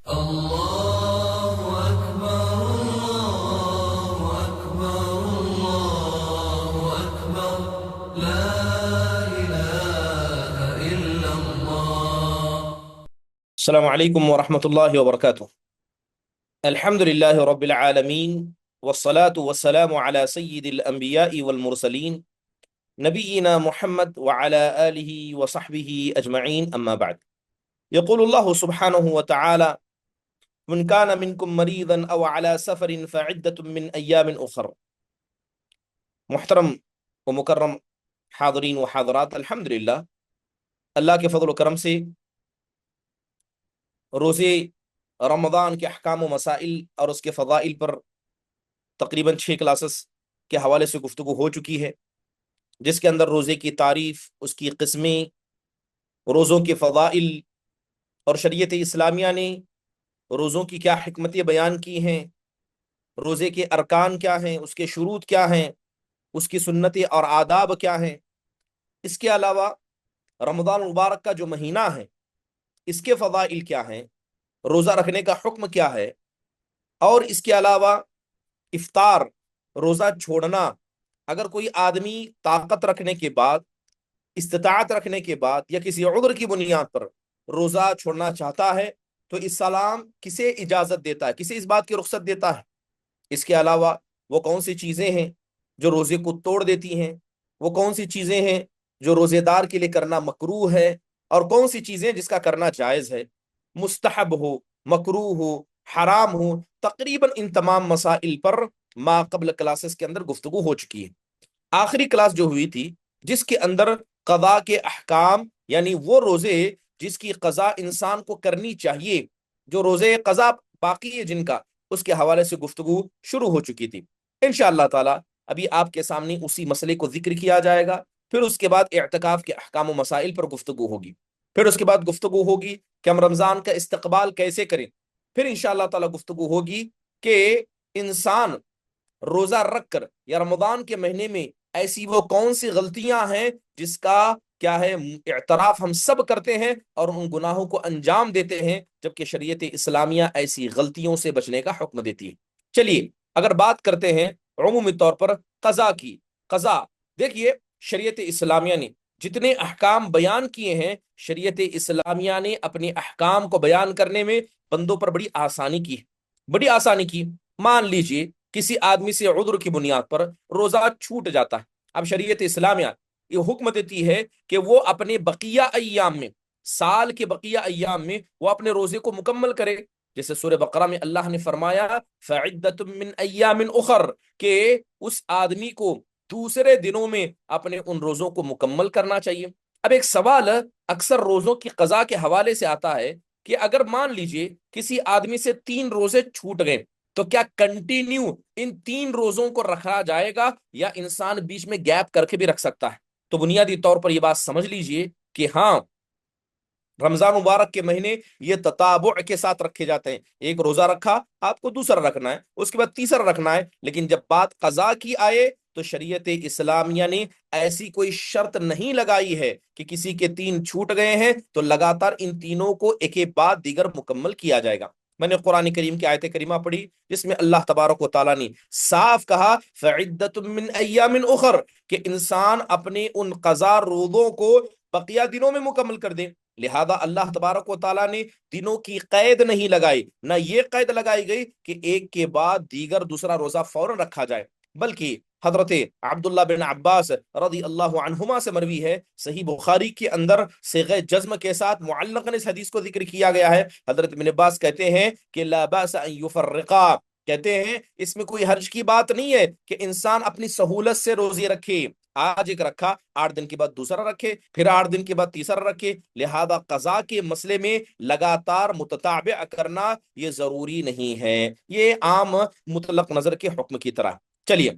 الله أكبر الله أكبر الله أكبر لا إله إلا الله. السلام عليكم ورحمة الله وبركاته. الحمد لله رب العالمين، والصلاة والسلام على سيد الأنبياء والمرسلين نبينا محمد وعلى آله وصحبه أجمعين، أما بعد. يقول الله سبحانه وتعالى: من كان منكم مريضا أو على سفر فعدة من أيام أخر. محترم و مکرم حاضرین و حاضرات، الحمدللہ اللہ کے فضل و کرم سے روزے رمضان کے احکام و مسائل اور اس کے فضائل پر تقریباً 6 کلاسز کے حوالے سے گفتگو ہو چکی ہے، جس کے اندر روزے کی تعریف، اس کی قسمیں، روزوں کے فضائل اور شریعت اسلامیہ نے روزوں کی کیا حکمتیں بیان کی ہیں، روزے کے ارکان کیا ہیں، اس کے شروط کیا ہیں، اس کی سنتیں اور آداب کیا ہیں۔ اس کے علاوہ رمضان المبارک کا جو مہینہ ہے، اس کے فضائل کیا ہیں، روزہ رکھنے کا حکم کیا ہے، اور اس کے علاوہ افطار، روزہ چھوڑنا، اگر کوئی آدمی طاقت رکھنے کے بعد، استطاعت رکھنے کے بعد یا کسی عذر کی بنیاد پر روزہ چھوڑنا چاہتا ہے تو اسلام کسے اجازت دیتا ہے، کسے اس بات کی رخصت دیتا ہے۔ اس کے علاوہ وہ کون سی چیزیں ہیں جو روزے کو توڑ دیتی ہیں، وہ کون سی چیزیں ہیں جو روزے دار کے لیے کرنا مکروہ ہے، اور کون سی چیزیں جس کا کرنا جائز ہے، مستحب ہو، مکروہ ہو، حرام ہو۔ تقریباً ان تمام مسائل پر ما قبل کلاسز کے اندر گفتگو ہو چکی ہے۔ آخری کلاس جو ہوئی تھی، جس کے اندر قضاء کے احکام، یعنی وہ روزے جس کی قضاء انسان کو کرنی چاہیے، جو روزے قضاء باقی ہے جن کا، اس کے حوالے سے گفتگو شروع ہو چکی تھی۔ انشاءاللہ تعالی ابھی آپ کے سامنے اسی مسئلے کو ذکر کیا جائے گا، پھر اس کے بعد اعتکاف کے احکام و مسائل پر گفتگو ہوگی، پھر اس کے بعد گفتگو ہوگی کہ ہم رمضان کا استقبال کیسے کریں، پھر انشاءاللہ تعالی گفتگو ہوگی کہ انسان روزہ رکھ کر یا رمضان کے مہینے میں ایسی وہ کون سی غلطیاں ہیں جس کا کیا ہے اعتراف ہم سب کرتے ہیں اور ان گناہوں کو انجام دیتے ہیں، جبکہ شریعت اسلامیہ ایسی غلطیوں سے بچنے کا حکم دیتی ہے۔ چلیے اگر بات کرتے ہیں عمومی طور پر قضا کی۔ قضا، دیکھیے شریعت اسلامیہ نے جتنے احکام بیان کیے ہیں، شریعت اسلامیہ نے اپنے احکام کو بیان کرنے میں بندوں پر بڑی آسانی کی، بڑی آسانی کی۔ مان لیجئے کسی آدمی سے عذر کی بنیاد پر روزہ چھوٹ جاتا ہے، اب شریعت اسلامیہ یہ حکم دیتی ہے کہ وہ اپنے بقیہ ایام میں، سال کے بقیہ ایام میں وہ اپنے روزے کو مکمل کرے۔ جیسے سورہ بقرہ میں اللہ نے فرمایا فَعِدَّةٌ مِّنْ أَيَّامٍ أُخَرَ، کہ اس آدمی کو دوسرے دنوں میں اپنے ان روزوں کو مکمل کرنا چاہیے۔ اب ایک سوال اکثر روزوں کی قضا کے حوالے سے آتا ہے کہ اگر مان لیجئے کسی آدمی سے 3 روزے چھوٹ گئے تو کیا کنٹینیو ان 3 روزوں کو رکھا جائے گا یا انسان بیچ میں گیپ کر کے بھی رکھ سکتا ہے؟ تو بنیادی طور پر یہ بات سمجھ لیجئے کہ ہاں، رمضان مبارک کے مہینے یہ تتابع کے ساتھ رکھے جاتے ہیں۔ ایک روزہ رکھا، آپ کو دوسرا رکھنا ہے، اس کے بعد تیسرا رکھنا ہے۔ لیکن جب بات قضا کی آئے تو شریعت اسلامیہ نے ایسی کوئی شرط نہیں لگائی ہے کہ کسی کے 3 چھوٹ گئے ہیں تو لگاتار ان تینوں کو ایک کے بعد دیگر مکمل کیا جائے گا۔ میں نے قرآن کریم کی آیت کریمہ پڑھی جس میں اللہ تبارک و تعالیٰ نے صاف کہا فَعِدَّةٌ مِّنْ أَيَّامٍ أُخَرَ، کہ انسان اپنے ان قضا روزوں کو بقیہ دنوں میں مکمل کر دے۔ لہذا اللہ تبارک و تعالیٰ نے دنوں کی قید نہیں لگائی، نہ یہ قید لگائی گئی کہ ایک کے بعد دیگر دوسرا روزہ فوراً رکھا جائے، بلکہ حضرت عبداللہ بن عباس رضی اللہ عنہما سے مروی ہے، صحیح بخاری کے اندر صیغہ جزم کے ساتھ معلقاً اس حدیث کو ذکر کیا گیا ہے۔ حضرت ابن عباس کہتے ہیں کہ لا باس ان یفرقا، کہتے ہیں اس میں کوئی حرج کی بات نہیں ہے کہ انسان اپنی سہولت سے روزے رکھے، آج ایک رکھا، 8 دن کے بعد دوسرا رکھے، پھر 8 دن کے بعد تیسرا رکھے۔ لہذا قضاء کے مسئلے میں لگاتار متتابع کرنا یہ ضروری نہیں ہے، یہ عام مطلق نظر کے حکم کی طرح۔ چلیے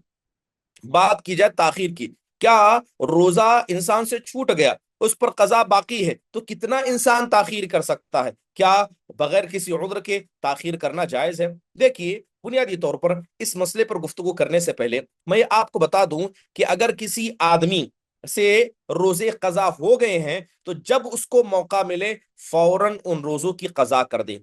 بات کی جائے تاخیر کی۔ کیا روزہ انسان سے چھوٹ گیا، اس پر قضا باقی ہے تو کتنا انسان تاخیر کر سکتا ہے؟ کیا بغیر کسی عذر کے تاخیر کرنا جائز ہے؟ دیکھیے بنیادی طور پر اس مسئلے پر گفتگو کرنے سے پہلے میں آپ کو بتا دوں کہ اگر کسی آدمی سے روزے قضا ہو گئے ہیں تو جب اس کو موقع ملے فوراً ان روزوں کی قضا کر دے۔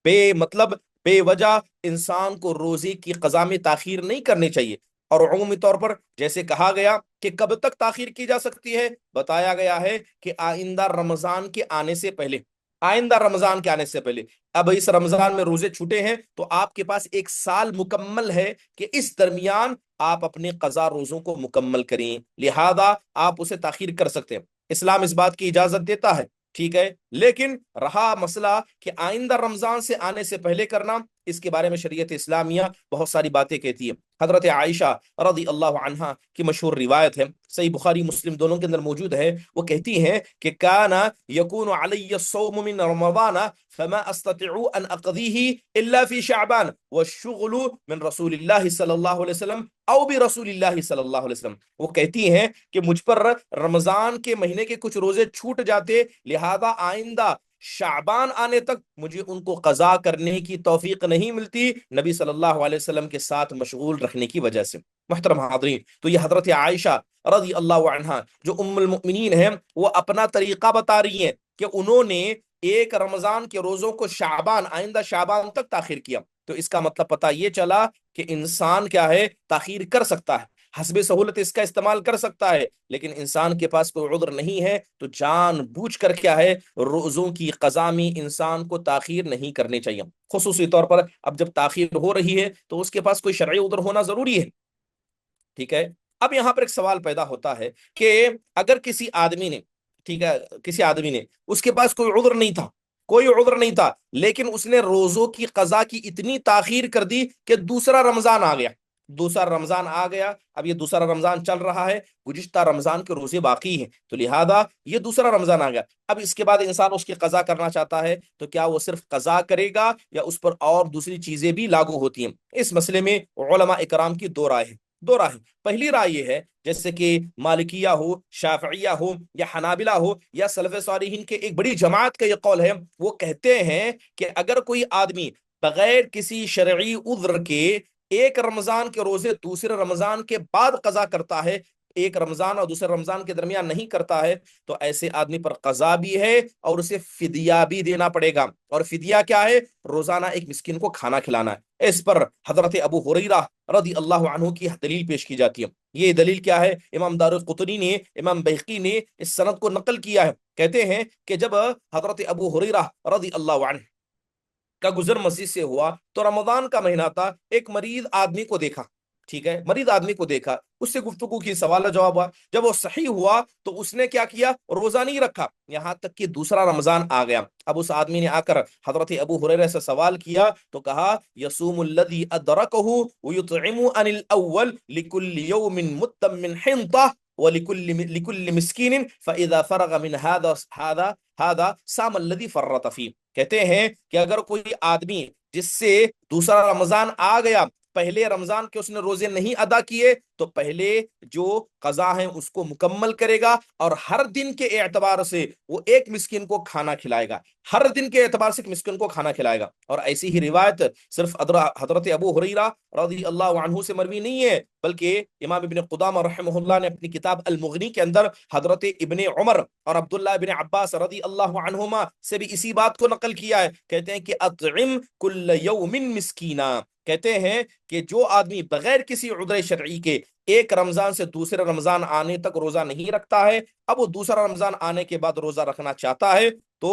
بے وجہ انسان کو روزے کی قضا میں تاخیر نہیں کرنی چاہیے۔ اور عمومی طور پر جیسے کہا گیا کہ کب تک تاخیر کی جا سکتی ہے، بتایا گیا ہے کہ آئندہ رمضان کے آنے سے پہلے، آئندہ رمضان کے آنے سے پہلے۔ اب اس رمضان میں روزے چھوٹے ہیں تو آپ کے پاس ایک سال مکمل ہے کہ اس درمیان آپ اپنے قضا روزوں کو مکمل کریں، لہذا آپ اسے تاخیر کر سکتے ہیں۔ اسلام اس بات کی اجازت دیتا ہے، ٹھیک ہے، لیکن رہا مسئلہ کہ آئندہ رمضان سے آنے سے پہلے کرنا، اس کے بارے میں شریعت اسلامیہ بہت ساری باتیں کہتی ہے۔ حضرت عائشہ رضی اللہ عنہا کی مشہور روایت ہے، صحیح بخاری مسلم دونوں کے اندر موجود ہے، وہ کہتی ہیں کہ کانا یکون علی الصوم من رمضان فما استطيع ان اقضيه الا في شعبان والشغل من رسول اللہ صلی اللہ علیہ وسلم او برسول اللہ صلی اللہ علیہ وسلم۔ وہ کہتی ہیں کہ مجھ پر رمضان کے مہینے کے کچھ روزے چھوٹ جاتے، لہذا آئندہ شعبان آنے تک مجھے ان کو قضا کرنے کی توفیق نہیں ملتی، نبی صلی اللہ علیہ وسلم کے ساتھ مشغول رکھنے کی وجہ سے۔ محترم حاضرین، تو یہ حضرت عائشہ رضی اللہ عنہا جو ام المؤمنین ہیں، وہ اپنا طریقہ بتا رہی ہیں کہ انہوں نے ایک رمضان کے روزوں کو شعبان، آئندہ شعبان تک تاخیر کیا۔ تو اس کا مطلب پتہ یہ چلا کہ انسان کیا ہے، تاخیر کر سکتا ہے، حسب سہولت اس کا استعمال کر سکتا ہے، لیکن انسان کے پاس کوئی عذر نہیں ہے تو جان بوجھ کر کیا ہے، روزوں کی قضا میں انسان کو تاخیر نہیں کرنی چاہیے۔ خصوصی طور پر اب جب تاخیر ہو رہی ہے تو اس کے پاس کوئی شرعی عذر ہونا ضروری ہے، ٹھیک ہے۔ اب یہاں پر ایک سوال پیدا ہوتا ہے کہ اگر کسی آدمی نے، ٹھیک ہے، کسی آدمی نے، اس کے پاس کوئی عذر نہیں تھا، کوئی عذر نہیں تھا، لیکن اس نے روزوں کی قضا کی اتنی تاخیر کر دی کہ دوسرا رمضان آ گیا، دوسرا رمضان آ گیا، اب یہ دوسرا رمضان چل رہا ہے، گزشتہ رمضان کے روزے باقی ہیں، تو لہذا یہ دوسرا رمضان آ گیا، اب اس کے بعد انسان اس کی قضا کرنا چاہتا ہے، تو کیا وہ صرف قضا کرے گا یا اس پر اور دوسری چیزیں بھی لاگو ہوتی ہیں؟ اس مسئلے میں علماء اکرام کی دو رائے ہیں، دو رائے۔ پہلی رائے یہ ہے، جیسے کہ مالکیہ ہو، شافعیہ ہو یا حنابلہ ہو یا سلف صالحین کے ایک بڑی جماعت کا یہ قول ہے، وہ کہتے ہیں کہ اگر کوئی آدمی بغیر کسی شرعی عذر کے ایک رمضان کے روزے دوسرے رمضان کے بعد قضا کرتا ہے، ایک رمضان اور دوسرے رمضان کے درمیان نہیں کرتا ہے، تو ایسے آدمی پر قضا بھی ہے اور اسے فدیہ بھی دینا پڑے گا۔ اور فدیہ کیا ہے؟ روزانہ ایک مسکین کو کھانا کھلانا ہے۔ اس پر حضرت ابو ہریرہ رضی اللہ عنہ کی دلیل پیش کی جاتی ہے۔ یہ دلیل کیا ہے؟ امام دارقطنی نے، امام بہقی نے اس سند کو نقل کیا ہے، کہتے ہیں کہ جب حضرت ابو ہریرہ رضی اللہ عنہ کا گزر مسجد سے ہوا تو رمضان کا مہینہ تھا، ایک مریض آدمی کو دیکھا، ٹھیک ہے، مریض آدمی کو دیکھا، اس سے گفتگو کی، سوال و جواب ہوا، جب وہ صحیح ہوا تو اس نے کیا کیا؟ روزہ نہیں رکھا، یہاں تک کہ دوسرا رمضان آ گیا۔ اب اس آدمی نے آ کر حضرت ابو ہریرہ سے سوال کیا تو کہا یصوم الذی ادرکہ ویطعم عن الاول لکل یوم مدا من حنطہ لکل مسکین فاذا فرغ من هذا سام الذی فرط فیہ۔ کہتے ہیں کہ اگر کوئی آدمی جس سے دوسرا رمضان آ گیا، پہلے رمضان کے اس نے روزے نہیں ادا کیے، تو پہلے جو قضا ہیں اس کو مکمل کرے گا، اور ہر دن کے اعتبار سے وہ ایک مسکین کو کھانا کھلائے گا، ہر دن کے اعتبار سے ایک مسکین کو کھانا کھلائے گا۔ اور ایسی ہی روایت صرف حضرت ابو ہریرہ رضی اللہ عنہ سے مروی نہیں ہے، بلکہ امام ابن قدامہ رحمہ اللہ نے اپنی کتاب المغنی کے اندر حضرت ابن عمر اور عبداللہ ابن عباس رضی اللہ عنہما سے بھی اسی بات کو نقل کیا ہے۔ کہتے ہیں کہ اطعم کل یوم مسکینا، کہتے ہیں کہ جو آدمی بغیر کسی عذر شرعی کے ایک رمضان سے دوسرے رمضان آنے تک روزہ نہیں رکھتا ہے، اب وہ دوسرا رمضان آنے کے بعد روزہ رکھنا چاہتا ہے، تو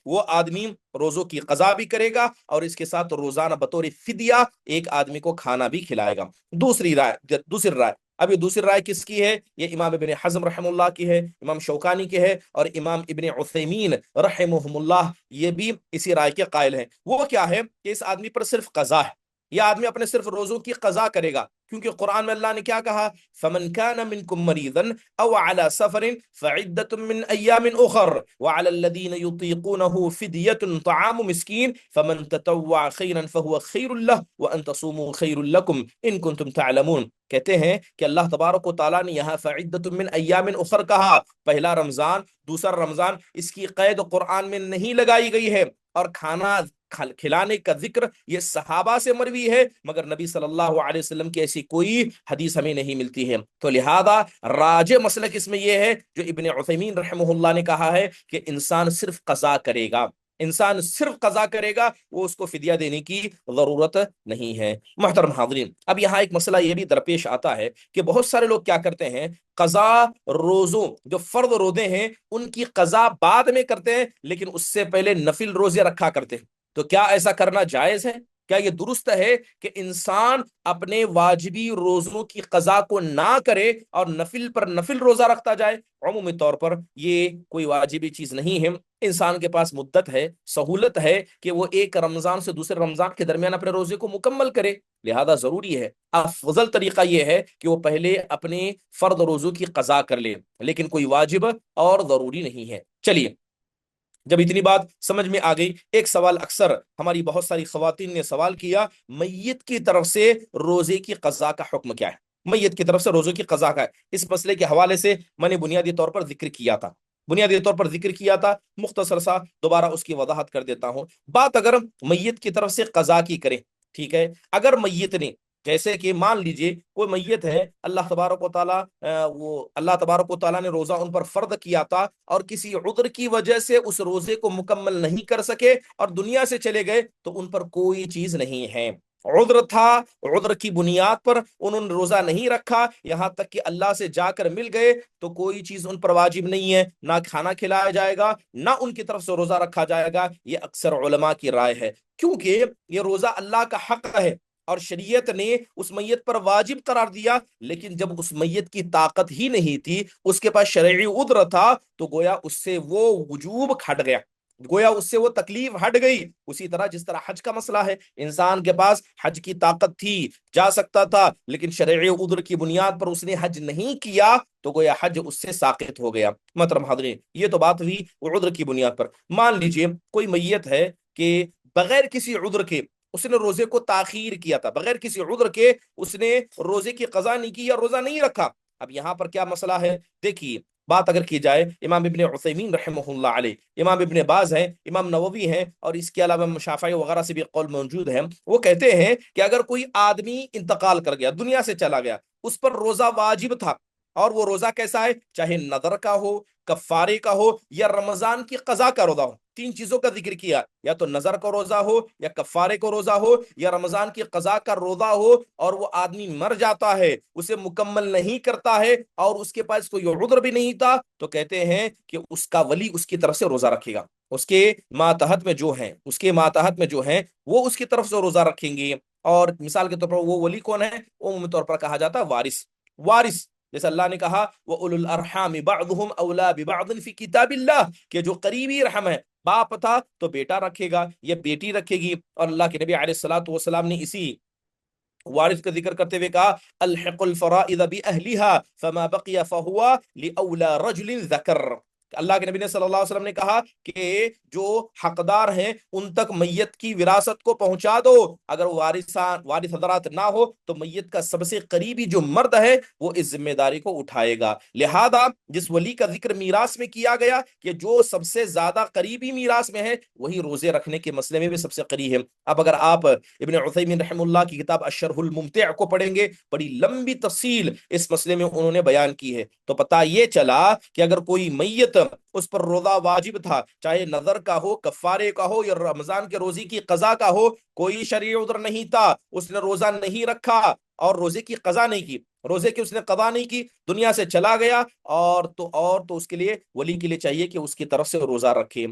وہ آدمی روزوں کی قضا بھی کرے گا اور اس کے ساتھ روزانہ بطور فدیہ ایک آدمی کو کھانا بھی کھلائے گا۔ دوسری رائے، اب یہ دوسری رائے کس کی ہے؟ یہ امام ابن حزم رحم اللہ کی ہے، امام شوکانی کی ہے، اور امام ابن عثیمین رحمہم اللہ یہ بھی اسی رائے کے قائل ہیں۔ وہ کیا ہے کہ اس آدمی پر صرف قضا ہے، یہ آدمی اپنے صرف روزوں کی قضا کرے گا، کیونکہ قرآن میں اللہ نے کیا کہا؟ فَمَنْ كَانَ مِنْكُمْ مَرِيضًا أَوْ عَلَى سَفَرٍ فَعِدَّةٌ مِّنْ أَيَّامٍ أُخَرَ وَعَلَى الَّذِينَ يُطِيقُونَهُ فِدْيَةٌ طَعَامُ مِسْكِينٍ فَمَنْ تَطَوَّعَ خَيْرًا فَهُوَ خَيْرٌ لَهُ وَأَنْ تَصُومُوا خَيْرٌ لَكُمْ إِن كُنتُمْ تَعْلَمُونَ۔ کہتے ہیں کہ اللہ تبارک و تعالیٰ نے یہاں فَعِدَّةٌ مِّنْ أَيَّامٍ أُخَرَ کہا، پہلا رمضان، دوسرا رمضان، اس کی قید قرآن میں نہیں لگائی گئی ہے، اور کھانا کھلانے کا ذکر یہ صحابہ سے مروی ہے، مگر نبی صلی اللہ علیہ وسلم کی ایسی کوئی حدیث ہمیں نہیں ملتی ہے۔ تو لہذا راجح مسلک اس میں یہ ہے جو ابن عثیمین رحمہ اللہ نے کہا ہے کہ انسان صرف قضا کرے گا، انسان صرف قضا کرے گا، وہ اس کو فدیہ دینے کی ضرورت نہیں ہے۔ محترم حاضرین، اب یہاں ایک مسئلہ یہ بھی درپیش آتا ہے کہ بہت سارے لوگ کیا کرتے ہیں، قضا روزوں جو فرض روزے ہیں ان کی قضا بعد میں کرتے ہیں، لیکن اس سے پہلے نفل روزے رکھا کرتے ہیں۔ تو کیا ایسا کرنا جائز ہے؟ کیا یہ درست ہے کہ انسان اپنے واجبی روزوں کی قضا کو نہ کرے اور نفل پر نفل روزہ رکھتا جائے؟ عمومی طور پر یہ کوئی واجبی چیز نہیں ہے۔ انسان کے پاس مدت ہے، سہولت ہے کہ وہ ایک رمضان سے دوسرے رمضان کے درمیان اپنے روزے کو مکمل کرے، لہذا ضروری ہے، افضل طریقہ یہ ہے کہ وہ پہلے اپنے فرض روزوں کی قضا کر لے، لیکن کوئی واجب اور ضروری نہیں ہے۔ چلیے، جب اتنی بات سمجھ میں آ گئی، ایک سوال اکثر ہماری بہت ساری خواتین نے سوال کیا، میت کی طرف سے روزے کی قضا کا حکم کیا ہے؟ میت کی طرف سے روزے کی قضا کا ہے، اس مسئلے کے حوالے سے میں نے بنیادی طور پر ذکر کیا تھا، مختصر سا دوبارہ اس کی وضاحت کر دیتا ہوں۔ بات اگر میت کی طرف سے قضا کی کریں، ٹھیک ہے، اگر میت نے، جیسے کہ مان لیجئے کوئی میت ہے، اللہ تبارک و تعالیٰ نے روزہ ان پر فرض کیا تھا اور کسی عذر کی وجہ سے اس روزے کو مکمل نہیں کر سکے اور دنیا سے چلے گئے، تو ان پر کوئی چیز نہیں ہے۔ عذر تھا، عذر کی بنیاد پر انہوں نے روزہ نہیں رکھا، یہاں تک کہ اللہ سے جا کر مل گئے، تو کوئی چیز ان پر واجب نہیں ہے، نہ کھانا کھلایا جائے گا، نہ ان کی طرف سے روزہ رکھا جائے گا۔ یہ اکثر علماء کی رائے ہے، کیونکہ یہ روزہ اللہ کا حق ہے اور شریعت نے اس میت پر واجب قرار دیا، لیکن جب اس میت کی طاقت ہی نہیں تھی، اس کے پاس شرعی عذر تھا، تو گویا اس سے وہ وجوب ہٹ گیا، گویا اس سے وہ تکلیف ہٹ گئی۔ اسی طرح جس طرح حج کا مسئلہ ہے، انسان کے پاس حج کی طاقت تھی، جا سکتا تھا، لیکن شرعی عذر کی بنیاد پر اس نے حج نہیں کیا، تو گویا حج اس سے ساقط ہو گیا۔ محترم حاضرین، یہ تو بات ہوئی عذر کی بنیاد پر۔ مان لیجئے کوئی میت ہے کہ بغیر کسی عذر کے اس نے روزے کو تاخیر کیا تھا، بغیر کسی عذر کے اس نے روزے کی قضا نہیں کی یا روزہ نہیں رکھا۔ اب یہاں پر کیا مسئلہ ہے؟ دیکھیے، بات اگر کی جائے، امام ابن عثیمین رحمہ اللہ علیہ، امام ابن باز ہیں، امام نووی ہیں، اور اس کے علاوہ شافعی وغیرہ سے بھی قول موجود ہے، وہ کہتے ہیں کہ اگر کوئی آدمی انتقال کر گیا، دنیا سے چلا گیا، اس پر روزہ واجب تھا، اور وہ روزہ کیسا ہے؟ چاہے نظر کا ہو، کفارے کا ہو، یا رمضان کی قضا کا روزہ ہو۔ تین چیزوں کا ذکر کیا، یا تو نظر کا روزہ ہو، یا کفارے کا روزہ ہو، یا رمضان کی قضا کا روزہ ہو، اور وہ آدمی مر جاتا ہے، اسے مکمل نہیں کرتا ہے، اور اس کے پاس کوئی عذر بھی نہیں تھا، تو کہتے ہیں کہ اس کا ولی اس کی طرف سے روزہ رکھے گا، اس کے ماتحت میں جو ہیں وہ اس کی طرف سے روزہ رکھیں گے۔ اور مثال کے طور پر وہ ولی کون ہے؟ عمومی طور پر کہا جاتا ہے وارث، جیسے اللہ نے کہا وَأُولُو الْأَرْحَامِ بَعْضُهُمْ أَوْلَى بِبَعْضٍ فِي كِتَابِ اللَّهِ، کہ جو قریبی رحم ہے، باپ تھا تو بیٹا رکھے گا یا بیٹی رکھے گی، اور اللہ کے نبی علیہ الصلوۃ والسلام نے اسی وارث کا ذکر کرتے ہوئے کہا الحق الفرائض بأہلها فما بقي فهو لأولى رجل ذکر۔ اللہ کے نبی نے صلی اللہ علیہ وسلم نے کہا کہ جو حقدار ہیں ان تک میت کی وراثت کو پہنچا دو، اگر وارث حضرات نہ ہو تو میت کا سب سے قریبی جو مرد ہے وہ اس ذمہ داری کو اٹھائے گا۔ لہذا جس ولی کا ذکر میراث میں کیا گیا کہ جو سب سے زیادہ قریبی میراث میں ہے، وہی روزے رکھنے کے مسئلے میں بھی سب سے قریب ہے۔ اب اگر آپ ابن عثیمین رحم اللہ کی کتاب الشرح الممتع کو پڑھیں گے، بڑی لمبی تفصیل اس مسئلے میں انہوں نے بیان کی ہے، تو پتہ یہ چلا کہ اگر کوئی میت اس پر روزہ واجب تھا، چاہے نظر کا ہو، کفارے کا ہو، یا رمضان کے روزے کی قضا کا ہو، کوئی شرعی عذر نہیں تھا، اس نے روزہ نہیں رکھا اور روزے کی قضا نہیں کی، روزے کی اس نے قضا نہیں کی، دنیا سے چلا گیا، اور تو اس کے لیے ولی کے لیے چاہیے کہ اس کی طرف سے روزہ رکھے۔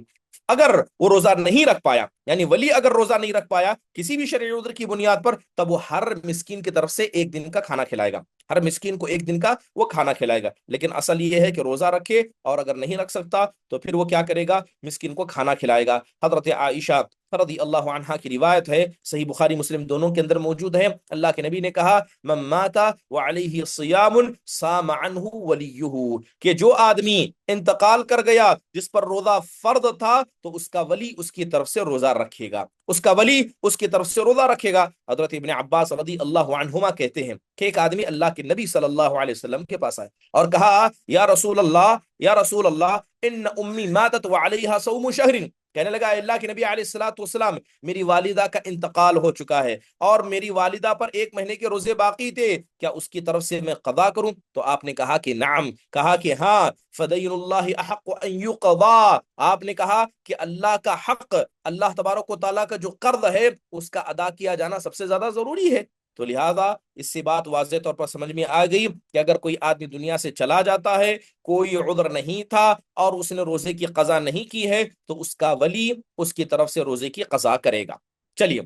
اگر وہ روزہ نہیں رکھ پایا، یعنی ولی اگر روزہ نہیں رکھ پایا کسی بھی شرعی عذر کی بنیاد پر، تب وہ ہر مسکین کی طرف سے ایک دن کا کھانا کھلائے گا، ہر مسکین کو ایک دن کا وہ کھانا کھلائے گا۔ لیکن اصل یہ ہے کہ روزہ رکھے، اور اگر نہیں رکھ سکتا تو پھر وہ کیا کرے گا؟ مسکین کو کھانا کھلائے گا۔ حضرت عائشہ رضی اللہ عنہا کی روایت ہے، صحیح بخاری مسلم دونوں کے اندر موجود ہے، اللہ کے نبی نے کہا من مات وعلیہ صیام صام عنہ ولیہ، کہ جو آدمی انتقال کر گیا جس پر روزہ فرض تھا، تو اس کا ولی اس کی طرف سے روزہ رکھے گا، اس کا ولی اس کی طرف سے روزہ رکھے گا۔ حضرت ابن عباس رضی اللہ عنہما کہتے ہیں کہ ایک آدمی اللہ کے نبی صلی اللہ علیہ وسلم کے پاس آئے اور کہا یا رسول اللہ ان امی ماتت وعلیہا صوم شہر، کہنے لگا اے اللہ کے نبی علیہ الصلوۃ والسلام، میری والدہ کا انتقال ہو چکا ہے اور میری والدہ پر 1 مہینے کے روزے باقی تھے، کیا اس کی طرف سے میں قضا کروں؟ تو آپ نے کہا کہ نعم، کہا کہ ہاں، فدین اللہ احق ان یقضا، آپ نے کہا کہ اللہ کا حق، اللہ تبارک و تعالیٰ کا جو قرض ہے اس کا ادا کیا جانا سب سے زیادہ ضروری ہے۔ تو لہذا اس سے بات واضح طور پر سمجھ میں آ گئی کہ اگر کوئی آدمی دنیا سے چلا جاتا ہے، کوئی عذر نہیں تھا اور اس نے روزے کی قضا نہیں کی ہے، تو اس کا ولی اس کی طرف سے روزے کی قضا کرے گا۔ چلیے،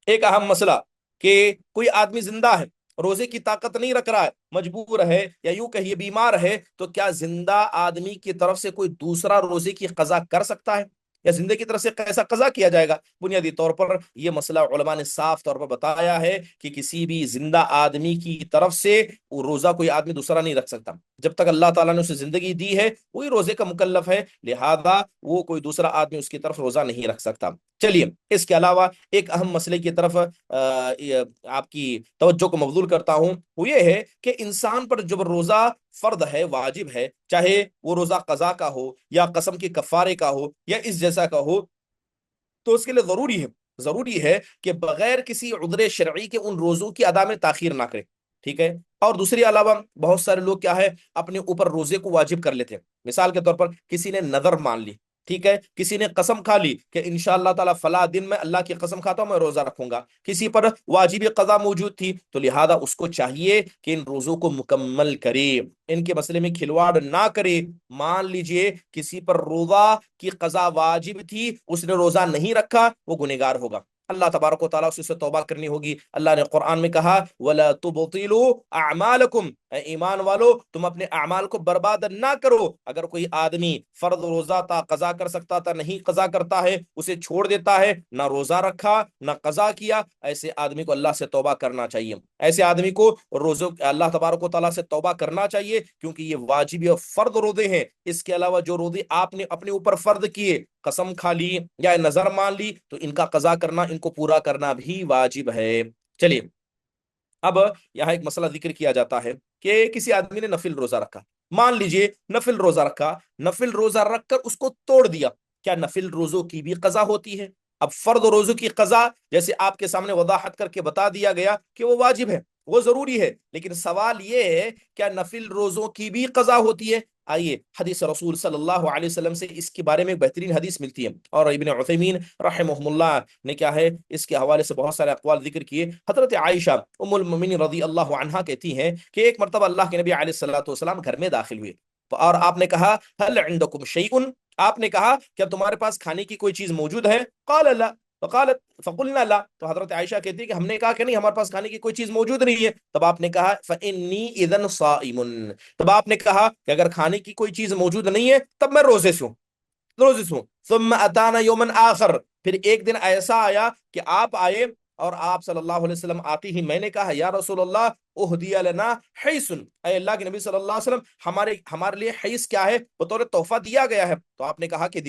ایک اہم مسئلہ کہ کوئی آدمی زندہ ہے، روزے کی طاقت نہیں رکھ رہا ہے، مجبور ہے یا یوں کہیے بیمار ہے، تو کیا زندہ آدمی کی طرف سے کوئی دوسرا روزے کی قضا کر سکتا ہے، یا زندے کی طرف سے کیسا قضا کیا جائے گا؟ بنیادی طور پر یہ مسئلہ علماء نے صاف طور پر بتایا ہے کہ کسی بھی زندہ آدمی کی طرف سے وہ روزہ کوئی آدمی دوسرا نہیں رکھ سکتا۔ جب تک اللہ تعالیٰ نے اسے زندگی دی ہے وہی روزے کا مکلف ہے، لہذا وہ کوئی دوسرا آدمی اس کی طرف روزہ نہیں رکھ سکتا۔ چلیے، اس کے علاوہ ایک اہم مسئلے کی طرف آپ کی توجہ کو مبذول کرتا ہوں، وہ یہ ہے کہ انسان پر جب روزہ فرض ہے، واجب ہے، چاہے وہ روزہ قضا کا ہو یا قسم کے کفارے کا ہو یا اس جیسا کا ہو، تو اس کے لیے ضروری ہے کہ بغیر کسی عذر شرعی کے ان روزوں کی ادا میں تاخیر نہ کرے، ٹھیک ہے؟ اور دوسری علاوہ بہت سارے لوگ کیا ہے، اپنے اوپر روزے کو واجب کر لیتے ہیں۔ مثال کے طور پر کسی نے نظر مان لی، ٹھیک ہے، کسی نے قسم کھا لی کہ انشاءاللہ تعالیٰ فلاں دن میں اللہ کی قسم کھاتا ہوں میں روزہ رکھوں گا، کسی پر واجب قضا موجود تھی، تو لہذا اس کو چاہیے کہ ان روزوں کو مکمل کرے، ان کے مسئلے میں کھلواڑ نہ کرے۔ مان لیجئے کسی پر روزہ کی قضا واجب تھی، اس نے روزہ نہیں رکھا، وہ گنہگار ہوگا، اللہ تبارک و تعالیٰ سے توبہ کرنی ہوگی۔ اللہ نے قرآن میں کہا وَلَا تُبْطِلُوا أَعْمَالَكُمْ، اے ایمان والو تم اپنے اعمال کو برباد نہ کرو۔ اگر کوئی آدمی فرض روزہ تھا، قضا کر سکتا تھا، نہیں قضا کرتا ہے، اسے چھوڑ دیتا ہے، نہ روزہ رکھا نہ قضا کیا، ایسے آدمی کو اللہ سے توبہ کرنا چاہیے، ایسے آدمی کو روزوں اللہ تبارک و تعالیٰ سے توبہ کرنا چاہیے، کیونکہ یہ واجب اور فرض روزے ہیں۔ اس کے علاوہ جو روزے آپ نے اپنے اوپر فرض کیے، قسم کھا لی یا نظر مان لی، تو ان کا قضا کرنا، ان کو پورا کرنا بھی واجب ہے۔ چلیے، اب یہاں ایک مسئلہ ذکر کیا جاتا ہے کہ کسی آدمی نے نفل روزہ رکھا، مان لیجئے نفل روزہ رکھا، نفل روزہ رکھ کر اس کو توڑ دیا، کیا نفل روزوں کی بھی قضا ہوتی ہے؟ اب فرض روزوں کی قضا جیسے آپ کے سامنے وضاحت کر کے بتا دیا گیا کہ وہ واجب ہے، وہ ضروری ہے، لیکن سوال یہ ہے کیا نفل روزوں کی بھی قضا ہوتی ہے؟ آئیے حدیث رسول صلی اللہ علیہ وسلم سے اس کے بارے میں بہترین حدیث ملتی ہے، اور ابن عثیمین رحمہ اللہ نے کیا ہے اس کے حوالے سے بہت سارے اقوال ذکر کیے۔ حضرت عائشہ ام المؤمنین رضی اللہ عنہا کہتی ہیں کہ ایک مرتبہ اللہ کے نبی علیہ الصلوۃ والسلام گھر میں داخل ہوئے، اور آپ نے کہا هل عندکم شیء، آپ نے کہا کیا تمہارے پاس کھانے کی کوئی چیز موجود ہے؟ قال لا، فقلنا لا، تو حضرت عائشہ کہتی ہے کہ ہم نے کہا کہ نہیں، ہمارے پاس کھانے کی کوئی چیز موجود نہیں ہے۔ تب آپ نے کہا فإنی اذن صائم، تب آپ نے کہا کہ اگر کھانے کی کوئی چیز موجود نہیں ہے تب میں روزے سے ہوں۔ ثم اتانا یوما آخر، پھر ایک دن ایسا آیا کہ آپ آئے، اور آپ صلی اللہ علیہ وسلم آتے ہی میں نے کہا یا رسول اللہ اہدی لنا حیث، اے اللہ کے نبی صلی اللہ علیہ وسلم ہمارے لیے حیث کیا ہے، بطور تحفہ دیا گیا ہے۔ تو آپ نے کہا کہ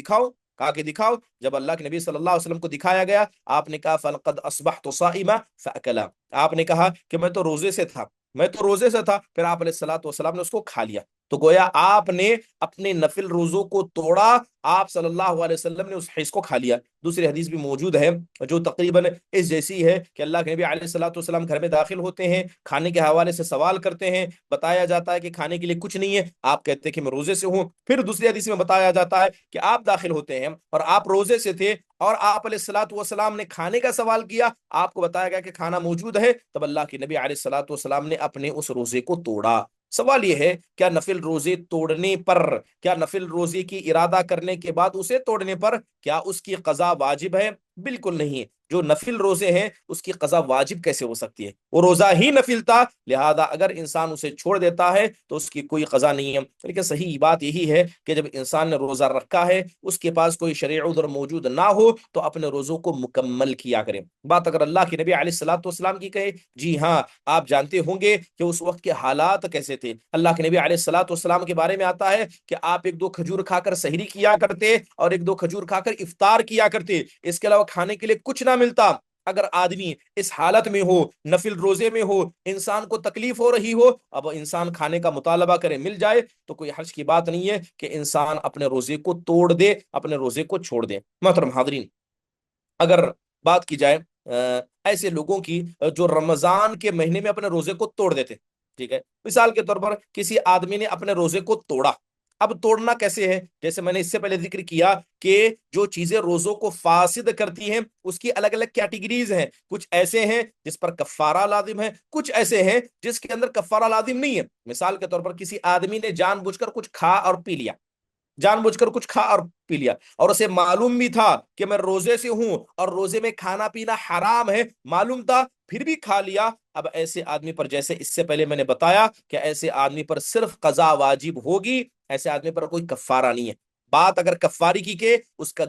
دکھاؤ، جب اللہ کے نبی صلی اللہ علیہ وسلم کو دکھایا گیا، آپ نے کہا فلقد اصبحت صائما فاکلا، آپ نے کہا کہ میں تو روزے سے تھا، پھر آپ علیہ الصلوۃ والسلام نے اس کو کھا لیا۔ تو گویا آپ نے اپنے نفل روزوں کو توڑا، آپ صلی اللہ علیہ وسلم نے اس حص کو کھا لیا۔ دوسری حدیث بھی موجود ہے جو تقریباً اس جیسی ہے کہ اللہ کے نبی علیہ الصلوۃ والسلام گھر میں داخل ہوتے ہیں، کھانے کے حوالے سے سوال کرتے ہیں، بتایا جاتا ہے کہ کھانے کے لیے کچھ نہیں ہے، آپ کہتے ہیں کہ میں روزے سے ہوں۔ پھر دوسری حدیث میں بتایا جاتا ہے کہ آپ داخل ہوتے ہیں اور آپ روزے سے تھے، اور آپ علیہ الصلوۃ والسلام نے کھانے کا سوال کیا، آپ کو بتایا گیا کہ کھانا موجود ہے، تب اللہ کے نبی علیہ الصلوۃ والسلام نے اپنے اس روزے کو توڑا۔ سوال یہ ہے کیا نفل روزے توڑنے پر، کیا نفل روزے کی ارادہ کرنے کے بعد اسے توڑنے پر کیا اس کی قضا واجب ہے؟ بالکل نہیں، جو نفل روزے ہیں اس کی قضا واجب کیسے ہو سکتی ہے؟ وہ روزہ ہی نفل تھا، لہذا اگر انسان اسے چھوڑ دیتا ہے تو اس کی کوئی قضا نہیں ہے۔ لیکن صحیح بات یہی ہے کہ جب انسان نے روزہ رکھا ہے، اس کے پاس کوئی شرعی عذر موجود نہ ہو تو اپنے روزوں کو مکمل کیا کرے۔ بات اگر اللہ کے نبی علیہ الصلوۃ والسلام کی کہے، جی ہاں، آپ جانتے ہوں گے کہ اس وقت کے حالات کیسے تھے۔ اللہ کے نبی علیہ الصلوۃ والسلام کے بارے میں آتا ہے کہ آپ 1-2 کھجور کھا کر سحری کیا کرتے اور 1-2 کھجور کھا کر افطار کیا کرتے، اس کے علاوہ کھانے کے لیے کچھ نہ ملتا۔ اگر آدمی اس حالت میں ہو، نفل روزے میں ہو، انسان کو تکلیف ہو رہی ہو، اب انسان کھانے کا مطالبہ کرے، مل جائے تو کوئی حرج کی بات نہیں ہے کہ انسان اپنے روزے کو توڑ دے، اپنے روزے کو چھوڑ دے۔ محترم حاضرین، اگر بات کی جائے ایسے لوگوں کی جو رمضان کے مہینے میں اپنے روزے کو توڑ دیتے، ٹھیک ہے، مثال کے طور پر کسی آدمی نے اپنے روزے کو توڑا۔ اب توڑنا کیسے ہے؟ جیسے میں نے اس سے پہلے ذکر کیا کہ جو چیزیں روزوں کو فاسد کرتی ہیں اس کی الگ الگ کیٹیگریز ہیں، کچھ ایسے ہیں جس پر کفارہ لازم ہے، کچھ ایسے ہیں جس کے اندر کفارہ لازم نہیں ہے۔ مثال کے طور پر کسی آدمی نے جان بوجھ کر کچھ کھا اور پی لیا، جان بوجھ کر کچھ کھا اور پی لیا، اور اسے معلوم بھی تھا کہ میں روزے سے ہوں اور روزے میں کھانا پینا حرام ہے، معلوم تھا پھر بھی کھا لیا۔ اب ایسے آدمی پر، جیسے اس سے پہلے میں نے بتایا کہ ایسے آدمی پر صرف قضا واجب ہوگی، ایسے آدمی پر کوئی کفارہ نہیں ہے۔ بات اگر کفاری کی کہ اس کا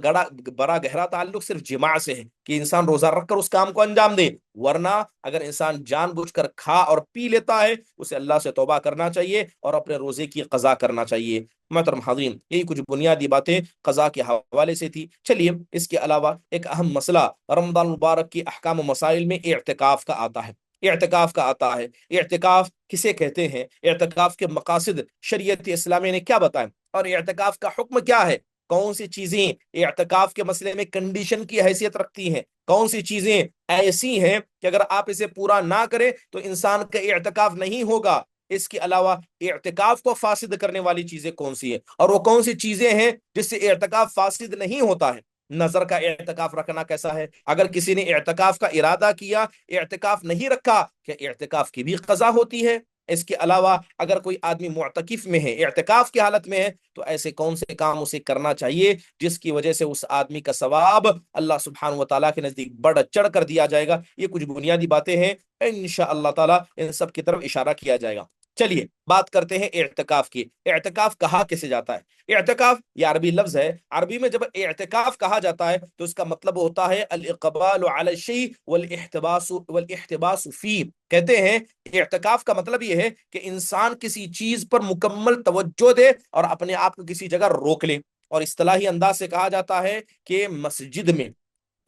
بڑا گہرا تعلق صرف جماع سے ہے کہ انسان روزہ رکھ کر اس کام کو انجام دے، ورنہ اگر انسان جان بوجھ کر کھا اور پی لیتا ہے اسے اللہ سے توبہ کرنا چاہیے اور اپنے روزے کی قضا کرنا چاہیے۔ محترم حاضرین، یہی کچھ بنیادی باتیں قضا کے حوالے سے تھی۔ چلیے اس کے علاوہ ایک اہم مسئلہ رمضان مبارک کی احکام و مسائل میں اعتکاف کا آتا ہے۔ اعتکاف کا آتا ہے، اعتکاف کسے کہتے ہیں، اعتکاف کے مقاصد شریعت اسلامی نے کیا بتائیں، اور اعتکاف کا حکم کیا ہے، کون سی چیزیں اعتکاف کے مسئلے میں کنڈیشن کی حیثیت رکھتی ہیں، کون سی چیزیں ایسی ہیں کہ اگر آپ اسے پورا نہ کریں تو انسان کا اعتکاف نہیں ہوگا۔ اس کے علاوہ اعتکاف کو فاسد کرنے والی چیزیں کون سی ہیں، اور وہ کون سی چیزیں ہیں جس سے اعتکاف فاسد نہیں ہوتا ہے۔ نظر کا اعتکاف رکھنا کیسا ہے، اگر کسی نے اعتکاف کا ارادہ کیا، اعتکاف نہیں رکھا، کہ اعتکاف کی بھی قضا ہوتی ہے۔ اس کے علاوہ اگر کوئی آدمی معتکف میں ہے، اعتکاف کی حالت میں ہے، تو ایسے کون سے کام اسے کرنا چاہیے جس کی وجہ سے اس آدمی کا ثواب اللہ سبحانہ و تعالیٰ کے نزدیک بڑھ چڑھ کر دیا جائے گا۔ یہ کچھ بنیادی باتیں ہیں، انشاءاللہ تعالیٰ ان سب کی طرف اشارہ کیا جائے گا۔ چلیے بات کرتے ہیں اعتکاف کی۔ اعتکاف کہا کسے جاتا ہے؟ اعتکاف یہ عربی لفظ ہے، عربی میں جب اعتکاف کہا جاتا ہے تو اس کا مطلب ہوتا ہے الاقبال علی الشیء والاحتباس فیہ۔ کہتے ہیں اعتکاف کا مطلب یہ ہے کہ انسان کسی چیز پر مکمل توجہ دے اور اپنے آپ کو کسی جگہ روک لے، اور اصطلاحی انداز سے کہا جاتا ہے کہ مسجد میں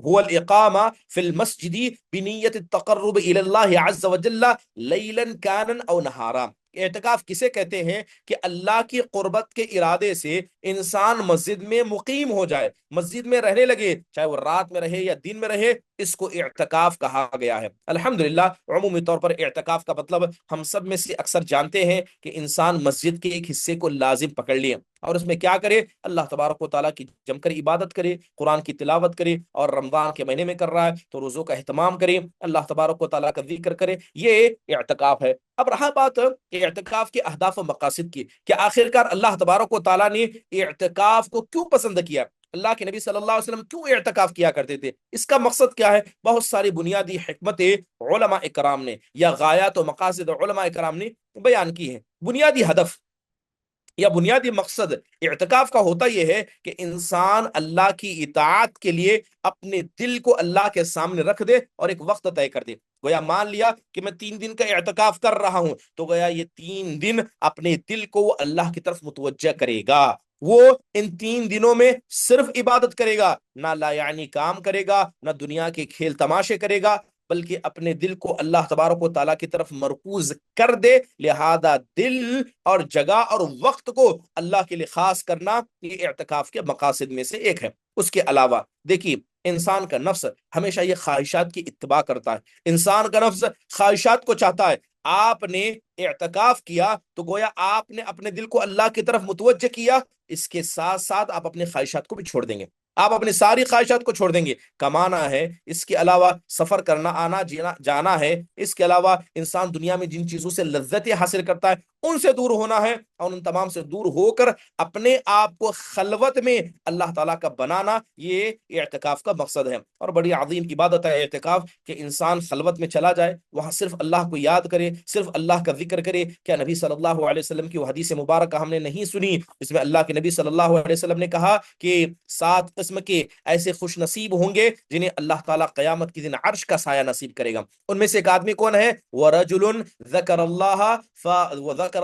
هو الإقامة في المسجد بنية التقرب إلى الله عز وجل ليلا كانا أو نهارا۔ اعتکاف کسے کہتے ہیں کہ اللہ کی قربت کے ارادے سے انسان مسجد میں مقیم ہو جائے، مسجد میں رہنے لگے، چاہے وہ رات میں رہے یا دن میں رہے، اس کو اعتکاف کہا گیا ہے۔ الحمدللہ عمومی طور پر اعتکاف کا مطلب ہم سب میں سے اکثر جانتے ہیں کہ انسان مسجد کے ایک حصے کو لازم پکڑ لیے اور اس میں کیا کرے، اللہ تبارک و تعالیٰ کی جم کر عبادت کرے، قرآن کی تلاوت کرے، اور رمضان کے مہینے میں کر رہا ہے تو روزوں کا اہتمام کرے، اللہ تبارک و تعالیٰ کا ذکر کرے، یہ اعتکاف ہے۔ اب رہا بات اعتکاف کے اہداف و مقاصد کی کہ آخرکار اللہ تبارک و تعالیٰ نے اعتکاف کو کیوں پسند کیا، اللہ کے نبی صلی اللہ علیہ وسلم کیوں اعتکاف کیا کرتے تھے، اس کا مقصد کیا ہے؟ بہت ساری بنیادی حکمتیں علماء اکرام نے یا غایات و مقاصد علماء اکرام نے بیان کی ہیں۔ بنیادی ہدف یا بنیادی مقصد اعتکاف کا ہوتا یہ ہے کہ انسان اللہ کی اطاعت کے لیے اپنے دل کو اللہ کے سامنے رکھ دے اور ایک وقت طے کر دے۔ گویا مان لیا کہ میں 3 دن کا اعتکاف کر رہا ہوں، تو گویا یہ 3 دن اپنے دل کو وہ اللہ کی طرف متوجہ کرے گا، وہ ان 3 دنوں میں صرف عبادت کرے گا، نہ لا یعنی کام کرے گا، نہ دنیا کے کھیل تماشے کرے گا، بلکہ اپنے دل کو اللہ تبارک و تعالیٰ کی طرف مرکوز کر دے۔ لہذا دل اور جگہ اور وقت کو اللہ کے لیے خاص کرنا یہ اعتکاف کے مقاصد میں سے ایک ہے۔ اس کے علاوہ دیکھیے انسان کا نفس ہمیشہ یہ خواہشات کی اتباع کرتا ہے، انسان کا نفس خواہشات کو چاہتا ہے۔ آپ نے اعتکاف کیا تو گویا آپ نے اپنے دل کو اللہ کی طرف متوجہ کیا، اس کے ساتھ ساتھ آپ اپنے خواہشات کو بھی چھوڑ دیں گے، آپ اپنی ساری خواہشات کو چھوڑ دیں گے۔ کمانا ہے، اس کے علاوہ سفر کرنا، آنا جانا ہے، اس کے علاوہ انسان دنیا میں جن چیزوں سے لذتیں حاصل کرتا ہے ان سے دور ہونا ہے، اور ان تمام سے دور ہو کر اپنے آپ کو خلوت میں اللہ تعالیٰ کا بنانا، یہ اعتکاف کا مقصد ہے۔ اور بڑی عظیم عبادت ہے اعتکاف کہ انسان خلوت میں چلا جائے، وہاں صرف اللہ کو یاد کرے، صرف اللہ کا ذکر کرے۔ کیا نبی صلی اللہ علیہ وسلم کی وہ حدیث مبارکہ ہم نے نہیں سنی جس میں اللہ کے نبی صلی اللہ علیہ وسلم نے کہا کہ 7 قسم کے ایسے خوش نصیب ہوں گے جنہیں اللہ تعالیٰ قیامت کے دن عرش کا سایہ نصیب کرے گا؟ ان میں سے ایک آدمی کون ہے؟ وَرَجُلٌ ذَكَرَ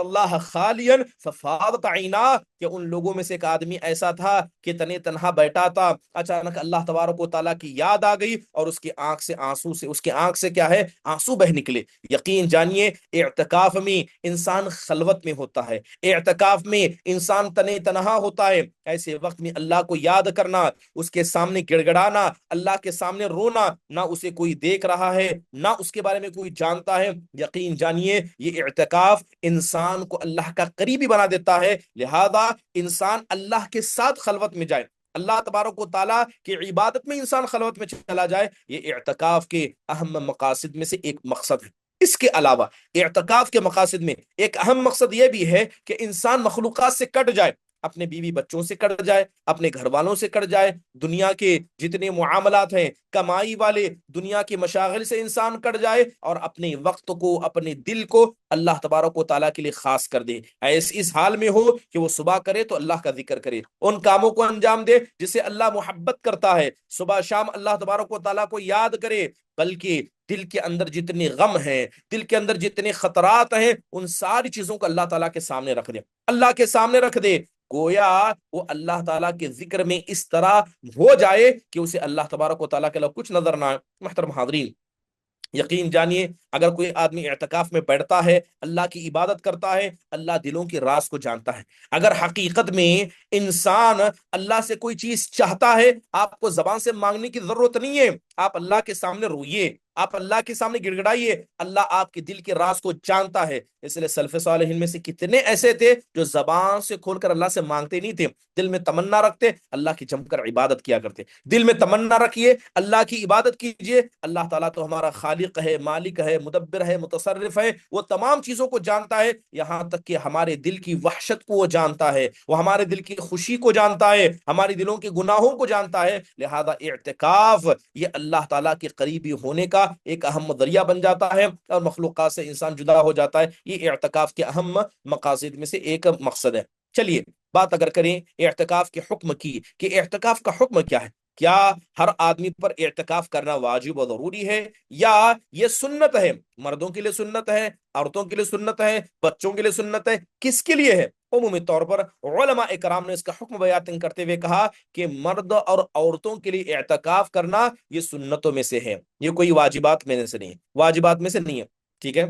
اللَّهَ خَالِيًا ففاضت عیناہ، کہ ان لوگوں میں سے ایک آدمی ایسا تھا کہ تنے تنہا بیٹھا تھا، اچانک اللہ تبارک و تعالیٰ کی یاد آ گئی اور اس کی آنکھ سے آنسو سے، اس کی آنکھ سے کیا ہے، آنسو بہ نکلے۔ یقین جانیے اعتکاف میں انسان خلوت میں ہوتا ہے، اعتکاف میں انسان تنے تنہا ہوتا ہے، ایسے وقت میں اللہ کو یاد کرنا، اس کے سامنے گڑ گڑانا، اللہ کے سامنے رونا، نہ اسے کوئی دیکھ رہا ہے نہ اس کے بارے میں کوئی جانتا ہے، یقین جانیے یہ اعتکاف انسان کو اللہ کا قریبی بنا دیتا ہے۔ لہذا انسان اللہ کے ساتھ خلوت میں جائے، اللہ تبارک و تعالیٰ کی عبادت میں انسان خلوت میں چلا جائے، یہ اعتکاف کے اہم مقاصد میں سے ایک مقصد ہے۔ اس کے علاوہ اعتکاف کے مقاصد میں ایک اہم مقصد یہ بھی ہے کہ انسان مخلوقات سے کٹ جائے، اپنے بیوی بچوں سے کٹ جائے، اپنے گھر والوں سے کٹ جائے، دنیا کے جتنے معاملات ہیں، کمائی والے دنیا کے مشاغل سے انسان کٹ جائے اور اپنے وقت کو، اپنے دل کو اللہ تبارک و تعالیٰ کے لیے خاص کر دے۔ اس حال میں ہو کہ وہ صبح کرے تو اللہ کا ذکر کرے، ان کاموں کو انجام دے جسے اللہ محبت کرتا ہے، صبح شام اللہ تبارک و تعالیٰ کو یاد کرے، بلکہ دل کے اندر جتنے غم ہیں، دل کے اندر جتنے خطرات ہیں، ان ساری چیزوں کو اللہ تعالیٰ کے سامنے رکھ دے، اللہ کے سامنے رکھ دے، گویا وہ اللہ تعالیٰ کے ذکر میں اس طرح ہو جائے کہ اسے اللہ تبارک و تعالیٰ کے علاوہ کچھ نظر نہ آئے۔ محترم حاضرین، یقین جانیے اگر کوئی آدمی اعتکاف میں بیٹھتا ہے، اللہ کی عبادت کرتا ہے، اللہ دلوں کے راز کو جانتا ہے۔ اگر حقیقت میں انسان اللہ سے کوئی چیز چاہتا ہے، آپ کو زبان سے مانگنے کی ضرورت نہیں ہے، آپ اللہ کے سامنے روئیے، آپ اللہ کے سامنے گڑ گڑائیے، اللہ آپ کے دل کے راز کو جانتا ہے۔ اس لیے سلف صالحین میں سے کتنے ایسے تھے جو زبان سے کھول کر اللہ سے مانگتے نہیں تھے، دل میں تمنا رکھتے، اللہ کی جم کر عبادت کیا کرتے۔ دل میں تمنا رکھیے، اللہ کی عبادت کیجئے، اللہ تعالیٰ تو ہمارا خالق ہے، مالک ہے، مدبر ہے، متصرف ہے، وہ تمام چیزوں کو جانتا ہے، یہاں تک کہ ہمارے دل کی وحشت کو وہ جانتا ہے، وہ ہمارے دل کی خوشی کو جانتا ہے، ہمارے دلوں کے گناہوں کو جانتا ہے۔ لہذا اعتکاف یہ اللہ تعالیٰ کے قریبی ہونے کا ایک اہم ذریعہ بن جاتا ہے اور مخلوقات سے انسان جدا ہو جاتا ہے۔ یہ اعتکاف کے اہم مقاصد میں سے ایک مقصد ہے۔ چلیے بات اگر کریں اعتکاف کے حکم کی کہ اعتکاف کا حکم کیا ہے، کیا ہر آدمی پر اعتکاف کرنا واجب و ضروری ہے یا یہ سنت ہے؟ مردوں کے لیے سنت ہے، عورتوں کے لیے سنت ہے، بچوں کے لیے سنت ہے، کس کے لیے ہے؟ عمومی طور پر علماء اکرام نے اس کا حکم بیان کرتے ہوئے کہا کہ مرد اور عورتوں کے لیے اعتکاف کرنا یہ سنتوں میں سے ہے، یہ کوئی واجبات میں سے نہیں ہے، واجبات میں سے نہیں ہے، ٹھیک ہے۔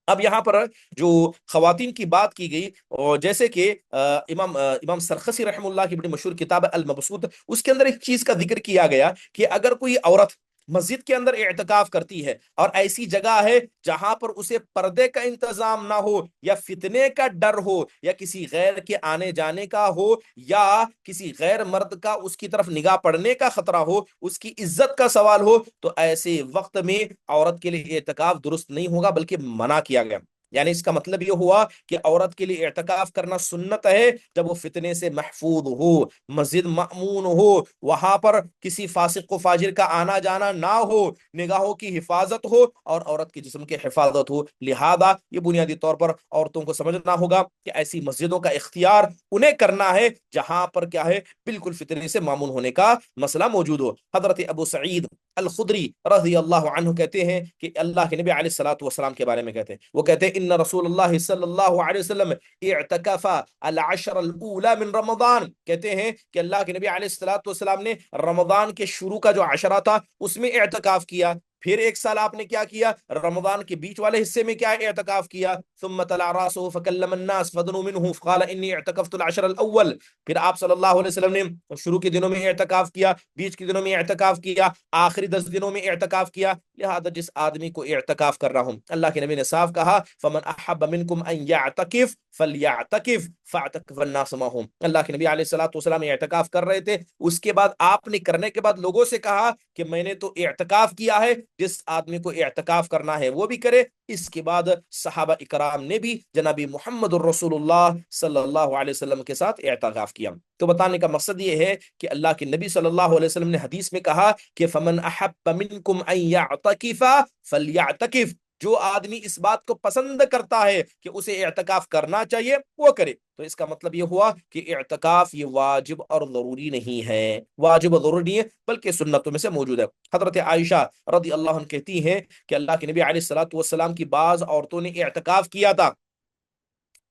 اب یہاں پر جو خواتین کی بات کی گئی، اور جیسے کہ امام سرخسی رحم اللہ کی بڑی مشہور کتاب المبسوط، اس کے اندر ایک چیز کا ذکر کیا گیا کہ اگر کوئی عورت مسجد کے اندر اعتکاف کرتی ہے اور ایسی جگہ ہے جہاں پر اسے پردے کا انتظام نہ ہو یا فتنے کا ڈر ہو یا کسی غیر کے آنے جانے کا ہو یا کسی غیر مرد کا اس کی طرف نگاہ پڑنے کا خطرہ ہو، اس کی عزت کا سوال ہو، تو ایسے وقت میں عورت کے لیے اعتکاف درست نہیں ہوگا بلکہ منع کیا گیا۔ یعنی اس کا مطلب یہ ہوا کہ عورت کے لیے اعتکاف کرنا سنت ہے جب وہ فتنے سے محفوظ ہو، مسجد مأمون ہو، وہاں پر کسی فاسق و فاجر کا آنا جانا نہ ہو، نگاہوں کی حفاظت ہو اور عورت کے جسم کی حفاظت ہو۔ لہذا یہ بنیادی طور پر عورتوں کو سمجھنا ہوگا کہ ایسی مسجدوں کا اختیار انہیں کرنا ہے جہاں پر کیا ہے، بالکل فتنے سے مامون ہونے کا مسئلہ موجود ہو۔ حضرت ابو سعید الخدری رضی اللہ عنہ کہتے ہیں کہ اللہ کے نبی علیہ الصلوۃ والسلام کے بارے میں کہتے ہیں، وہ کہتے ہیں ان رسول اللہ صلی اللہ علیہ وسلم اعتکف العشر الاولى من رمضان، کہتے ہیں کہ اللہ کے نبی علیہ الصلوۃ والسلام نے رمضان کے شروع کا جو عشرہ تھا اس میں اعتکاف کیا، پھر ایک سال آپ نے کیا کیا، رمضان کے بیچ والے حصے میں کیا اعتکاف کیا، ثم طلع راسه فكلم الناس فدنوا منه فقال اني اعتكفت العشر الاول، پھر آپ صلی اللہ علیہ وسلم نے شروع کے دنوں میں اعتکاف کیا، بیچ کے دنوں میں اعتکاف کیا، آخری 10 دنوں میں اعتکاف کیا۔ لہذا جس آدمی کو اعتکاف کر رہا ہوں، اللہ کے نبی نے صاف کہا فمن احب منکم ان یعتکف فلیعتکف فاعتکف الناس معهم، اللہ کے نبی علیہ الصلوۃ والسلام اعتکاف کر رہے تھے، اس کے بعد آپ نے کرنے کے بعد لوگوں سے کہا کہ میں نے تو اعتکاف کیا ہے، جس آدمی کو اعتکاف کرنا ہے وہ بھی کرے۔ اس کے بعد صحابہ اکرام نے بھی جناب محمد الرسول اللہ صلی اللہ علیہ وسلم کے ساتھ اعتکاف کیا۔ تو بتانے کا مقصد یہ ہے کہ اللہ کے نبی صلی اللہ علیہ وسلم نے حدیث میں کہا کہ فمن احب منکم ان یعتکف فلیعتکف، جو آدمی اس بات کو پسند کرتا ہے کہ اسے اعتکاف کرنا چاہیے وہ کرے۔ تو اس کا مطلب یہ ہوا کہ اعتکاف یہ واجب اور ضروری نہیں ہے، واجب اور ضروری نہیں ہے بلکہ سنتوں میں سے موجود ہے۔ حضرت عائشہ رضی اللہ عنہ کہتی ہیں کہ اللہ کے نبی علیہ الصلوۃ والسلام کی بعض عورتوں نے اعتکاف کیا تھا،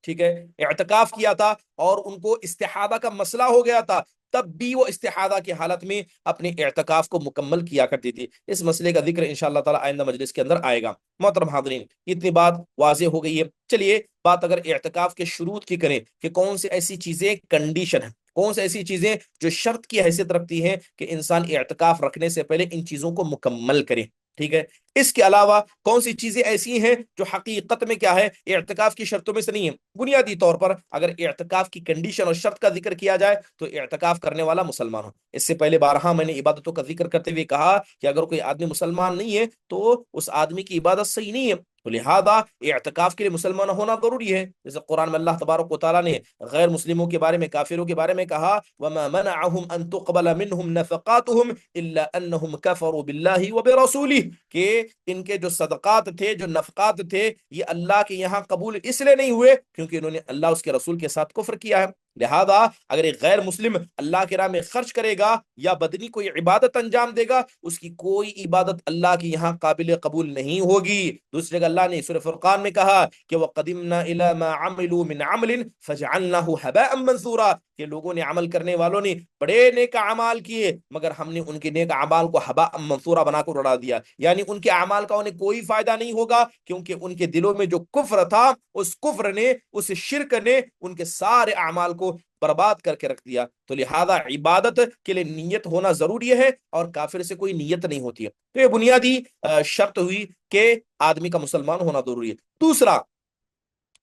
ٹھیک ہے، اعتکاف کیا تھا اور ان کو استحاضہ کا مسئلہ ہو گیا تھا، تب بھی وہ استحاضہ کی حالت میں اپنے اعتکاف کو مکمل کیا کرتی تھی۔ اس مسئلے کا ذکر انشاءاللہ تعالی آئندہ مجلس کے اندر آئے گا۔ محترم حاضرین، اتنی بات واضح ہو گئی ہے۔ چلیے بات اگر اعتکاف کے شروط کی کریں کہ کون سی ایسی چیزیں کنڈیشن ہیں، کون سی ایسی چیزیں جو شرط کی حیثیت رکھتی ہیں کہ انسان اعتکاف رکھنے سے پہلے ان چیزوں کو مکمل کرے، ٹھیک ہے، اس کے علاوہ کون سی چیزیں ایسی ہیں جو حقیقت میں کیا ہے اعتکاف کی شرطوں میں سے نہیں ہے۔ بنیادی طور پر اگر اعتکاف کی کنڈیشن اور شرط کا ذکر کیا جائے تو اعتکاف کرنے والا مسلمان ہو۔ اس سے پہلے بارہا میں نے عبادتوں کا ذکر کرتے ہوئے کہا کہ اگر کوئی آدمی مسلمان نہیں ہے تو اس آدمی کی عبادت صحیح نہیں ہے، تو لہذا اعتکاف کے لیے مسلمان ہونا ضروری ہے۔ جیسے قرآن میں اللہ تبارک و تعالیٰ نے غیر مسلموں کے بارے میں، کافروں کے بارے میں کہا وَمَا مَنَعَهُمْ أَن تُقْبَلَ مِنْهُمْ نَفَقَاتُهُمْ إِلَّا أَنَّهُمْ كَفَرُوا بِاللَّهِ وَبِرَسُولِهِ، کہ ان کے جو صدقات تھے، جو نفقات تھے، یہ اللہ کے یہاں قبول اس لیے نہیں ہوئے کیونکہ انہوں نے اللہ اس کے رسول کے ساتھ کفر کیا ہے۔ لہذا اگر ایک غیر مسلم اللہ کے راہ میں خرچ کرے گا یا بدنی کوئی عبادت انجام دے گا، اس کی کوئی عبادت اللہ کے یہاں قابل قبول نہیں ہوگی۔ دوسرے جگہ اللہ نے سورہ فرقان میں کہا کہ وَقَدِمْنَا إِلَى مَا عَمِلُوا مِنْ عَمْلٍ فَجَعَلْنَاهُ هَبَاءً مَنْثُورًا، کہ لوگوں نے عمل کرنے والوں نے بڑے نیک اعمال کیے مگر ہم نے ان کے نیک اعمال کو ہباء منثورا بنا کر اڑا دیا، یعنی ان کے اعمال کا انہیں کوئی فائدہ نہیں ہوگا کیونکہ ان کے دلوں میں جو کفر تھا، اس کفر نے، اس شرک نے ان کے سارے اعمال کو برباد کر کے رکھ دیا۔ تو لہذا عبادت کے لیے نیت ہونا ضروری ہے اور کافر سے کوئی نیت نہیں ہوتی ہے۔ تو یہ بنیادی شرط ہوئی کہ آدمی کا مسلمان ہونا ضروری ہے۔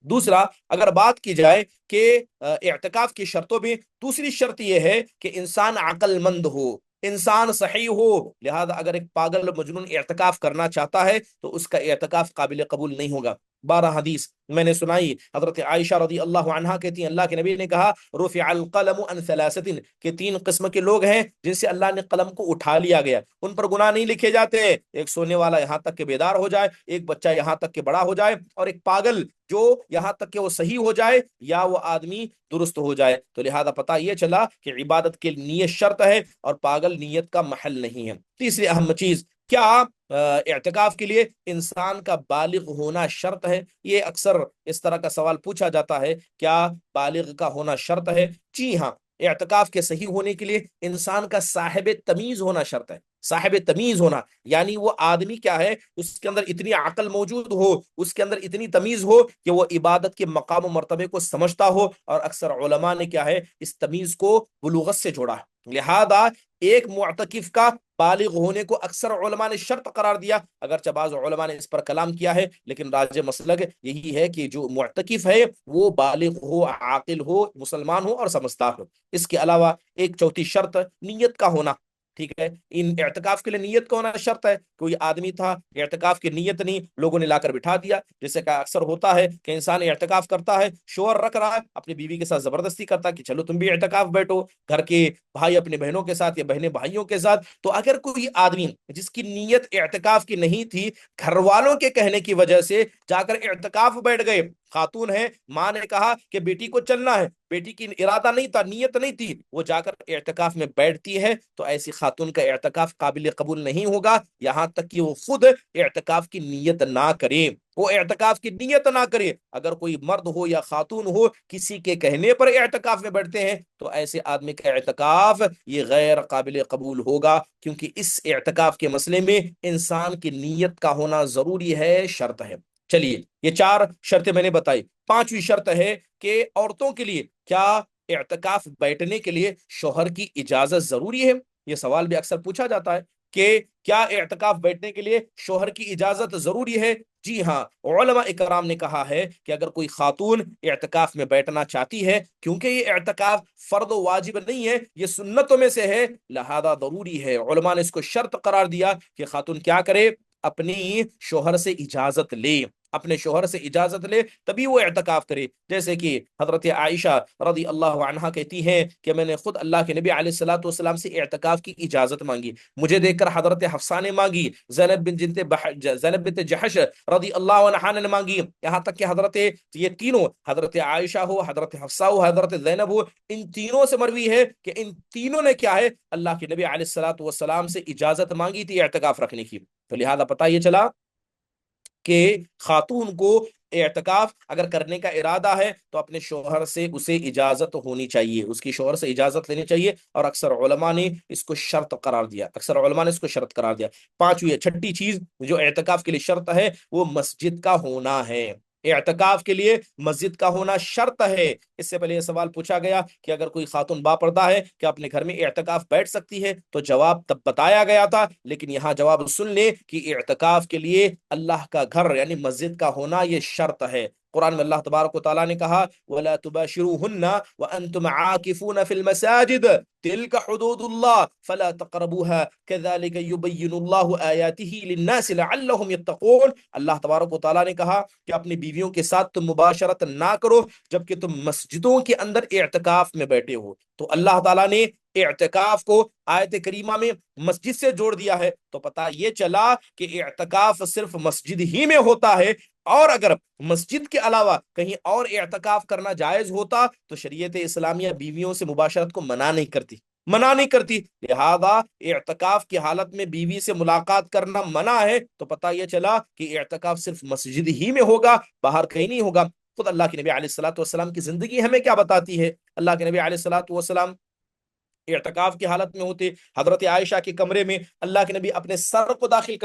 دوسرا اگر بات کی جائے کہ اعتکاف کی شرطوں میں دوسری شرط یہ ہے کہ انسان عقل مند ہو، انسان صحیح ہو۔ لہذا اگر ایک پاگل مجنون اعتکاف کرنا چاہتا ہے تو اس کا اعتکاف قابل قبول نہیں ہوگا۔ 12 حدیث میں نے سنائی، حضرت عائشہ رضی اللہ عنہا کہتی ہیں اللہ کے نبی نے کہا رفع القلم عن ثلاثۃ، کہ 3 قسم کے لوگ ہیں جن سے اللہ نے قلم کو اٹھا لیا گیا، ان پر گناہ نہیں لکھے جاتے۔ ایک سونے والا یہاں تک کہ بیدار ہو جائے، ایک بچہ یہاں تک کہ بڑا ہو جائے، اور ایک پاگل جو یہاں تک کہ وہ صحیح ہو جائے یا وہ آدمی درست ہو جائے۔ تو لہذا پتہ یہ چلا کہ عبادت کے نیت شرط ہے اور پاگل نیت کا محل نہیں ہے۔ تیسری اہم چیز، کیا اعتکاف کے لیے انسان کا بالغ ہونا شرط ہے؟ یہ اکثر اس طرح کا سوال پوچھا جاتا ہے، کیا بالغ کا ہونا شرط ہے؟ جی ہاں، اعتکاف کے صحیح ہونے کے لیے انسان کا صاحب تمیز ہونا شرط ہے۔ صاحب تمیز ہونا یعنی وہ آدمی کیا ہے، اس کے اندر اتنی عقل موجود ہو، اس کے اندر اتنی تمیز ہو کہ وہ عبادت کے مقام و مرتبے کو سمجھتا ہو، اور اکثر علماء نے کیا ہے اس تمیز کو بلوغت سے جوڑا ہے۔ لہذا ایک معتکف کا بالغ ہونے کو اکثر علماء نے شرط قرار دیا، اگرچہ بعض علماء نے اس پر کلام کیا ہے، لیکن راجح مسلک یہی ہے کہ جو معتکف ہے وہ بالغ ہو، عاقل ہو، مسلمان ہو اور سمجھدار ہو۔ اس کے علاوہ ایک چوتھی شرط نیت کا ہونا، ٹھیک ہے، ان اعتکاف کے لیے نیت کا ہونا شرط ہے۔ کوئی آدمی تھا اعتکاف کی نیت نہیں، لوگوں نے لا کر بٹھا دیا، جیسے کہ اکثر ہوتا ہے کہ انسان اعتکاف کرتا ہے، شوہر رکھ رہا ہے، اپنی بیوی کے ساتھ زبردستی کرتا ہے کہ چلو تم بھی اعتکاف بیٹھو، گھر کے بھائی اپنے بہنوں کے ساتھ یا بہنیں بھائیوں کے ساتھ۔ تو اگر کوئی آدمی جس کی نیت اعتکاف کی نہیں تھی، گھر والوں کے کہنے کی وجہ سے جا کر اعتکاف بیٹھ گئے، خاتون ہے، ماں نے کہا کہ بیٹی کو چلنا ہے، بیٹی کی ارادہ نہیں تھا، نیت نہیں تھی، وہ جا کر اعتکاف میں بیٹھتی ہے، تو ایسی خاتون کا اعتکاف قابل قبول نہیں ہوگا یہاں تک کہ وہ خود اعتکاف کی نیت نہ کرے۔ وہ اعتکاف کی نیت نہ کرے۔ اگر کوئی مرد ہو یا خاتون ہو کسی کے کہنے پر اعتکاف میں بیٹھتے ہیں تو ایسے آدمی کا اعتکاف یہ غیر قابل قبول ہوگا، کیونکہ اس اعتکاف کے مسئلے میں انسان کی نیت کا ہونا ضروری ہے، شرط ہے۔ چلیے یہ 4 شرطیں میں نے بتائی۔ 5ویں شرط ہے کہ عورتوں کے لیے کیا اعتکاف بیٹھنے کے لیے شوہر کی اجازت ضروری ہے؟ یہ سوال بھی اکثر پوچھا جاتا ہے کہ کیا اعتکاف بیٹھنے کے لیے شوہر کی اجازت ضروری ہے؟ جی ہاں، علماء اکرام نے کہا ہے کہ اگر کوئی خاتون اعتکاف میں بیٹھنا چاہتی ہے، کیونکہ یہ اعتکاف فرض و واجب نہیں ہے، یہ سنتوں میں سے ہے، لہذا ضروری ہے۔ علماء نے اس کو شرط قرار دیا کہ خاتون کیا کرے، اپنی شوہر سے اجازت لے، اپنے شوہر سے اجازت لے تبھی وہ اعتکاف کرے۔ جیسے کہ حضرت عائشہ رضی اللہ عنہا کہتی ہیں کہ میں نے خود اللہ کے نبی علیہ الصلوۃ والسلام سے اعتکاف کی اجازت مانگی، مجھے دیکھ کر حضرت حفصہ نے مانگی، زینب بنت جحش رضی اللہ عنہا نے مانگی، یہاں تک کہ یہ تینوں، حضرت عائشہ ہو، حضرت حفصہ ہو، حضرت زینب ہو، ان تینوں سے مروی ہے کہ ان تینوں نے کیا ہے اللہ کے نبی علیہ الصلوۃ والسلام سے اجازت مانگی تھی اعتکاف رکھنے کی۔ تو لہذا پتہ یہ چلا کہ خاتون کو اعتکاف اگر کرنے کا ارادہ ہے تو اپنے شوہر سے اسے اجازت ہونی چاہیے، اس کی شوہر سے اجازت لینی چاہیے، اور اکثر علماء نے اس کو شرط قرار دیا، اکثر علماء نے اس کو شرط قرار دیا۔ پانچویں چھٹی چیز جو اعتکاف کے لیے شرط ہے وہ مسجد کا ہونا ہے، اعتکاف کے لیے مسجد کا ہونا شرط ہے۔ اس سے پہلے یہ سوال پوچھا گیا کہ اگر کوئی خاتون با پردہ ہے کیا اپنے گھر میں اعتکاف بیٹھ سکتی ہے، تو جواب تب بتایا گیا تھا، لیکن یہاں جواب سن لے کہ اعتکاف کے لیے اللہ کا گھر یعنی مسجد کا ہونا یہ شرط ہے۔ قرآن میں اللہ تبارک و تعالیٰ نے کہا وَلَا تُبَاشِرُوهُنَّ وَأَنْتُمْ عَاكِفُونَ فِي الْمَسَاجِدِ تِلْكَ حُدُودُ اللَّهِ فَلَا تَقْرَبُوهَا كَذَلِكَ يُبَيِّنُ اللَّهُ آيَاتِهِ لِلنَّاسِ لَعَلَّهُمْ يَتَّقُونَ۔ اللہ تبارک و تعالیٰ نے کہا کہ اپنی بیویوں کے ساتھ تم مباشرت نہ کرو جبکہ تم مسجدوں کے اندر اعتکاف میں بیٹھے ہو۔ تو اللہ تعالیٰ نے اعتکاف کو آیت کریمہ میں مسجد سے جوڑ دیا ہے، تو پتہ یہ چلا کہ اعتکاف صرف مسجد ہی میں ہوتا ہے، اور اگر مسجد کے علاوہ کہیں اور اعتکاف کرنا جائز ہوتا تو شریعت اسلامیہ بیویوں سے مباشرت کو منع نہیں کرتی، لہذا اعتکاف کی حالت میں بیوی سے ملاقات کرنا منع ہے، تو پتہ یہ چلا کہ اعتکاف صرف مسجد ہی میں ہوگا، باہر کہیں نہیں ہوگا۔ خود اللہ کے نبی علیہ الصلوۃ والسلام کی زندگی ہمیں کیا بتاتی ہے؟ اللہ کے نبی علیہ الصلوۃ والسلام اعتکاف کی حالت میں ہوتے، حضرت عائشہ کے کمرے میں اللہ کے نبی اپنے سر کو داخل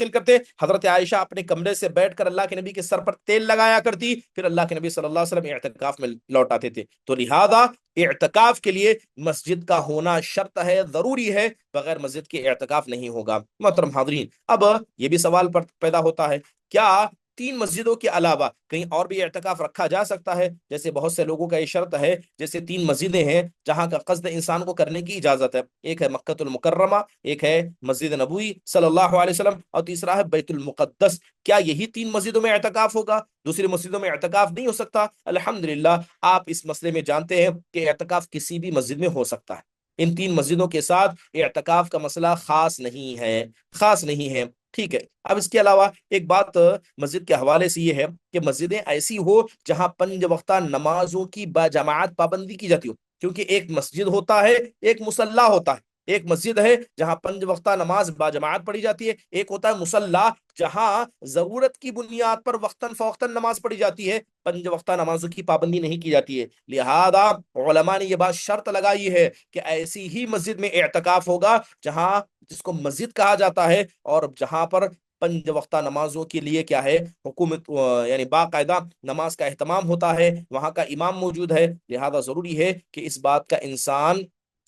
کرتے، حضرت عائشہ اپنے کمرے سے بیٹھ کر اللہ کے نبی کے سر پر تیل لگایا کرتی، پھر اللہ کے نبی صلی اللہ علیہ وسلم اعتکاف میں لوٹ آتے تھے۔ تو لہذا اعتکاف کے لیے مسجد کا ہونا شرط ہے، ضروری ہے، بغیر مسجد کے اعتکاف نہیں ہوگا۔ محترم حاضرین، اب یہ بھی سوال پیدا ہوتا ہے کیا 3 مسجدوں کے علاوہ کہیں اور بھی اعتکاف رکھا جا سکتا ہے؟ جیسے بہت سے لوگوں کا یہ شرط ہے، جیسے 3 مسجدیں ہیں جہاں کا قصد انسان کو کرنے کی اجازت ہے، ایک ہے مکۃ المکرمہ، ایک ہے مسجد نبوی صلی اللہ علیہ وسلم، اور تیسرا ہے بیت المقدس۔ کیا یہی 3 مسجدوں میں اعتکاف ہوگا؟ دوسری مسجدوں میں اعتکاف نہیں ہو سکتا؟ الحمدللہ آپ اس مسئلے میں جانتے ہیں کہ اعتکاف کسی بھی مسجد میں ہو سکتا ہے، ان 3 مسجدوں کے ساتھ اعتکاف کا مسئلہ خاص نہیں ہے۔ ٹھیک ہے، اب اس کے علاوہ ایک بات مسجد کے حوالے سے یہ ہے کہ مسجدیں ایسی ہو جہاں 5 وقتہ نمازوں کی باجماعت پابندی کی جاتی ہو، کیونکہ ایک مسجد ہوتا ہے، ایک مصلی ہوتا ہے، ایک مسجد ہے جہاں 5 وقتہ نماز باجماعت پڑھی جاتی ہے، ایک ہوتا ہے مصلی جہاں ضرورت کی بنیاد پر وقتاً فوقتاً نماز پڑھی جاتی ہے، 5 وقتہ نمازوں کی پابندی نہیں کی جاتی ہے۔ لہذا علماء نے یہ بات شرط لگائی ہے کہ ایسی ہی مسجد میں اعتکاف ہوگا جہاں جس کو مسجد کہا جاتا ہے، اور جہاں پر 5 وقتہ نمازوں کے لیے کیا ہے حکومت یعنی باقاعدہ نماز کا اہتمام ہوتا ہے، وہاں کا امام موجود ہے، لہذا ضروری ہے کہ اس بات کا انسان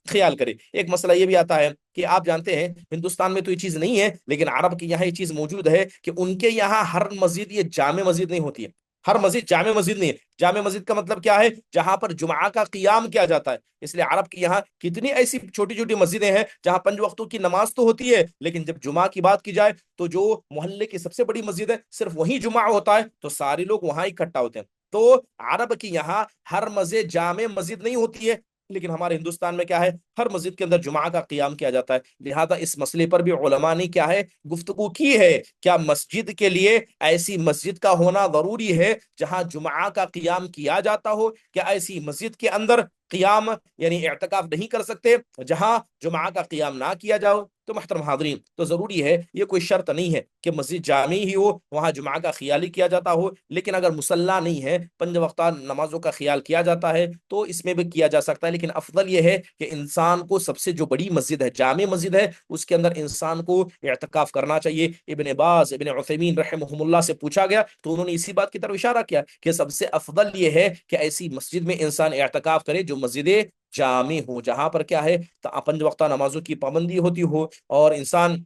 خیال کرے۔ ایک مسئلہ یہ بھی آتا ہے کہ آپ جانتے ہیں ہندوستان میں تو یہ چیز نہیں ہے، لیکن عرب کے یہاں یہ چیز موجود ہے کہ ان کے یہاں ہر مسجد یہ جامع مسجد نہیں ہوتی ہے، ہر مسجد جامع مسجد نہیں ہے۔ جامع مسجد کا مطلب کیا ہے؟ جہاں پر جمعہ کا قیام کیا جاتا ہے۔ اس لیے عرب کے یہاں کتنی ایسی چھوٹی چھوٹی مسجدیں ہیں جہاں 5 وقتوں کی نماز تو ہوتی ہے، لیکن جب جمعہ کی بات کی جائے تو جو محلے کی سب سے بڑی مسجد ہے صرف وہیں جمعہ ہوتا ہے، تو سارے لوگ وہاں اکٹھا ہوتے ہیں۔ تو عرب کی یہاں ہر مسجد جامع مسجد نہیں ہوتی ہے، لیکن ہمارے ہندوستان میں کیا ہے ہر مسجد کے اندر جمعہ کا قیام کیا جاتا ہے، لہذا اس مسئلے پر بھی علماء نے کیا ہے گفتگو کی ہے، کیا مسجد کے لیے ایسی مسجد کا ہونا ضروری ہے جہاں جمعہ کا قیام کیا جاتا ہو؟ کیا ایسی مسجد کے اندر قیام یعنی اعتکاف نہیں کر سکتے جہاں جمعہ کا قیام نہ کیا جاؤ؟ تو محترم حاضرین، تو ضروری ہے، یہ کوئی شرط نہیں ہے کہ مسجد جامع ہی ہو وہاں جمعہ کا خیال ہی کیا جاتا ہو، لیکن اگر مصلی نہیں ہے 5 وقتہ نمازوں کا خیال کیا جاتا ہے تو اس میں بھی کیا جا سکتا ہے، لیکن افضل یہ ہے کہ انسان کو سب سے جو بڑی مسجد ہے جامع مسجد ہے اس کے اندر انسان کو اعتکاف کرنا چاہیے۔ ابن باز ابن عثیمین رحمہم اللہ سے پوچھا گیا تو انہوں نے اسی بات کی طرف اشارہ کیا کہ سب سے افضل یہ ہے کہ ایسی مسجد میں انسان اعتکاف کرے جو مسجد جامع ہو، جہاں پر کیا ہے 5 وقتہ نمازوں کی پابندی ہوتی ہو اور انسان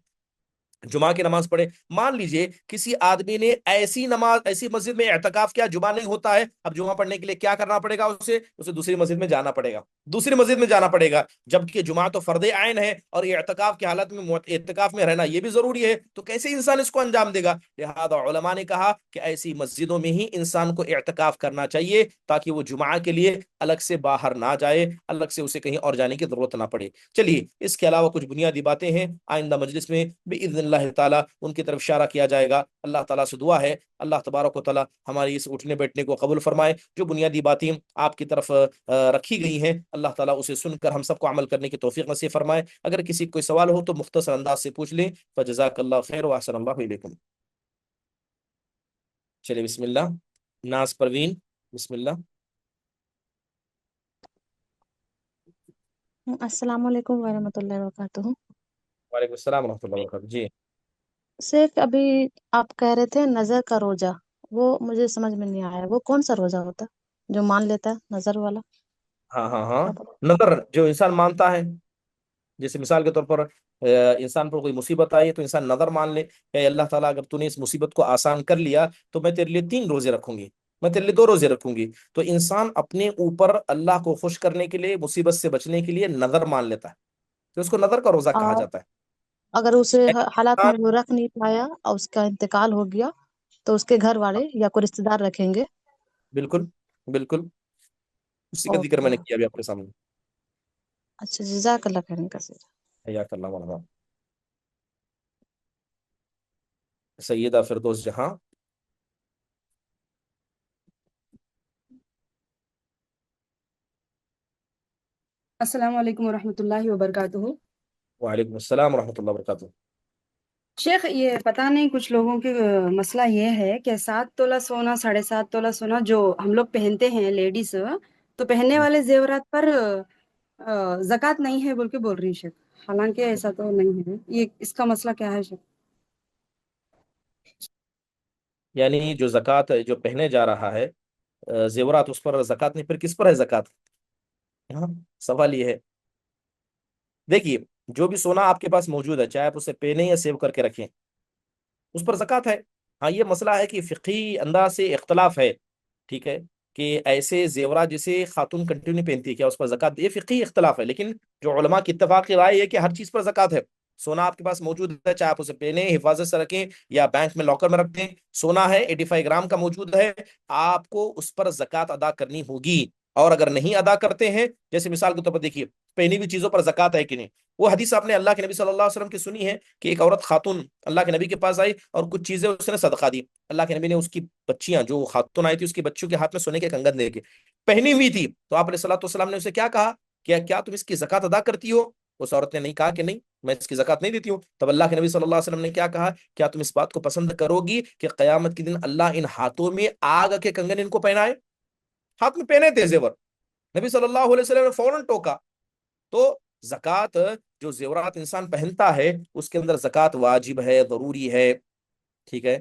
جمعہ کی نماز پڑھے۔ مان لیجئے کسی آدمی نے ایسی مسجد میں اعتکاف کیا، جمعہ نہیں ہوتا ہے، اب جمعہ پڑھنے کے لیے کیا کرنا پڑے گا؟ اسے دوسری مسجد میں جانا پڑے گا، جبکہ جمعہ تو فرض عین ہے اور اعتکاف کی حالت میں اعتکاف میں رہنا یہ بھی ضروری ہے، تو کیسے انسان اس کو انجام دے گا؟ لہذا علماء نے کہا کہ ایسی مسجدوں میں ہی انسان کو اعتکاف کرنا چاہیے تاکہ وہ جمعہ کے لیے الگ سے باہر نہ جائے، الگ سے اسے کہیں اور جانے کی ضرورت نہ پڑے۔ چلیے، اس کے علاوہ کچھ بنیادی باتیں ہیں، آئندہ مجلس میں باذن اللہ تعالیٰ ان کی طرف اشارہ کیا جائے گا۔ اللہ تعالیٰ سے دعا ہے اللہ تبارک و تعالیٰ ہماری اس اٹھنے بیٹھنے کو قبول فرمائے، جو بنیادی باتیں آپ کی طرف رکھی گئی ہیں اللہ تعالیٰ اسے سن کر ہم سب کو عمل کرنے کی توفیق نصیب فرمائے۔ اگر کسی کوئی سوال ہو تو مختصر انداز سے پوچھ لیں۔ فجزاک اللہ خیر و احسن اللہ علیکم۔ چلیے بسم اللہ. ناز پروین بسم اللہ. السلام علیکم ورحمۃ اللہ وبرکاتہ. وعلیکم السلام ورحمۃ اللہ وبرکاتہ. جی شیخ ابھی آپ کہہ رہے تھے نظر کا روزہ، وہ مجھے سمجھ میں نہیں آیا، وہ کون سا روزہ ہوتا ہے جو مان لیتا ہے نظر والا؟ ہاں ہاں ہاں. آپ نظر جو انسان مانتا ہے، جیسے مثال کے طور پر انسان پر کوئی مصیبت آئی تو انسان نظر مان لے کہ اللہ تعالیٰ اگر تو نے اس مصیبت کو آسان کر لیا تو میں تیرے لیے 3 روزے رکھوں گی، میں تیرے لیے 2 روزے رکھوں گی. تو انسان اپنے اوپر اللہ کو خوش کرنے کے لیے، مصیبت سے بچنے کے لیے نظر مان لیتا ہے، تو اس کو نظر کا روزہ کہا اور جاتا ہے. اگر اسے حالات انسان میں وہ رکھ نہیں پایا اور اس کا انتقال ہو گیا تو اس کے گھر والے یا کوئی رشتے دار رکھیں گے؟ بالکل بالکل اسی کا ذکر میں اوکے، نے کیا ابھی آپ کے سامنے. اچھا، جزاک اللہ خیر کثیر. حیاک اللہ مولانا. سیدہ فردوس جہاں. السلام علیکم ورحمۃ اللہ وبرکاتہ. وعلیکم السلام ورحمۃ اللہ وبرکاتہ. شیخ یہ پتہ نہیں کچھ لوگوں کے مسئلہ یہ ہے کہ 7 تولہ سونا 7.5 تولہ سونا جو ہم لوگ پہنتے ہیں لیڈیز، تو پہننے والے زیورات پر زکوٰۃ نہیں ہے بول کے بول رہی ہیں شیخ، حالانکہ ایسا تو نہیں ہے. یہ اس کا مسئلہ کیا ہے شیخ؟ یعنی جو زکوٰۃ جو پہنے جا رہا ہے زیورات، اس پر زکوٰۃ نہیں، پھر کس پر ہے زکوٰۃ؟ ہاں، سوال یہ ہے. دیکھیے، جو بھی سونا آپ کے پاس موجود ہے، چاہے آپ اسے پہنے یا سیو کر کے رکھیں، اس پر زکوٰۃ ہے. ہاں، یہ مسئلہ ہے کہ فقہی انداز سے اختلاف ہے، ٹھیک ہے، کہ ایسے زیورات جسے خاتون کنٹینیو پہنتی ہے کیا اس پر زکوٰۃ؟ یہ فقہی اختلاف ہے، لیکن جو علماء کی اتفاقی رائے ہے کہ ہر چیز پر زکوٰۃ ہے. سونا آپ کے پاس موجود ہے، چاہے آپ اسے پہنیں، حفاظت سے رکھیں یا بینک میں لاکر میں رکھ دیں، سونا ہے 85 گرام کا موجود ہے، آپ کو اس پر زکوٰۃ ادا کرنی ہوگی. اور اگر نہیں ادا کرتے ہیں، جیسے مثال کے طور پر دیکھیے، پہنی ہوئی چیزوں پر زکوٰۃ ہے کہ نہیں. وہ حدیث آپ نے اللہ کے نبی صلی اللہ علیہ وسلم کی سنی ہے کہ ایک عورت خاتون اللہ کے نبی کے پاس آئی اور کچھ چیزیں اس نے صدقہ دی. اللہ کے نبی نے اس کی بچیاں، جو خاتون آئی تھی، اس کی بچیوں کے ہاتھ میں سونے کے کنگن دے کے پہنی ہوئی تھی، تو آپ علیہ الصلوۃ والسلام نے اسے کیا کہا کہ کیا تم اس کی زکوٰۃ ادا کرتی ہو؟ اس عورت نے نہیں کہا کہ نہیں، میں اس کی زکوٰۃ نہیں دیتی ہوں. تب اللہ کے نبی صلی اللہ علیہ وسلم نے کیا کہا؟ کیا تم اس بات کو پسند کرو گی کہ قیامت کے دن اللہ ان ہاتھوں میں آگ کے کنگن ان کو پہنائے؟ ہاتھ میں پہنے تھے زیور، نبی صلی اللہ علیہ وسلم نے فوراً ٹوکا. تو زکوٰۃ، جو زیورات انسان پہنتا ہے اس کے اندر زکوٰۃ واجب ہے، ضروری ہے، ٹھیک ہے.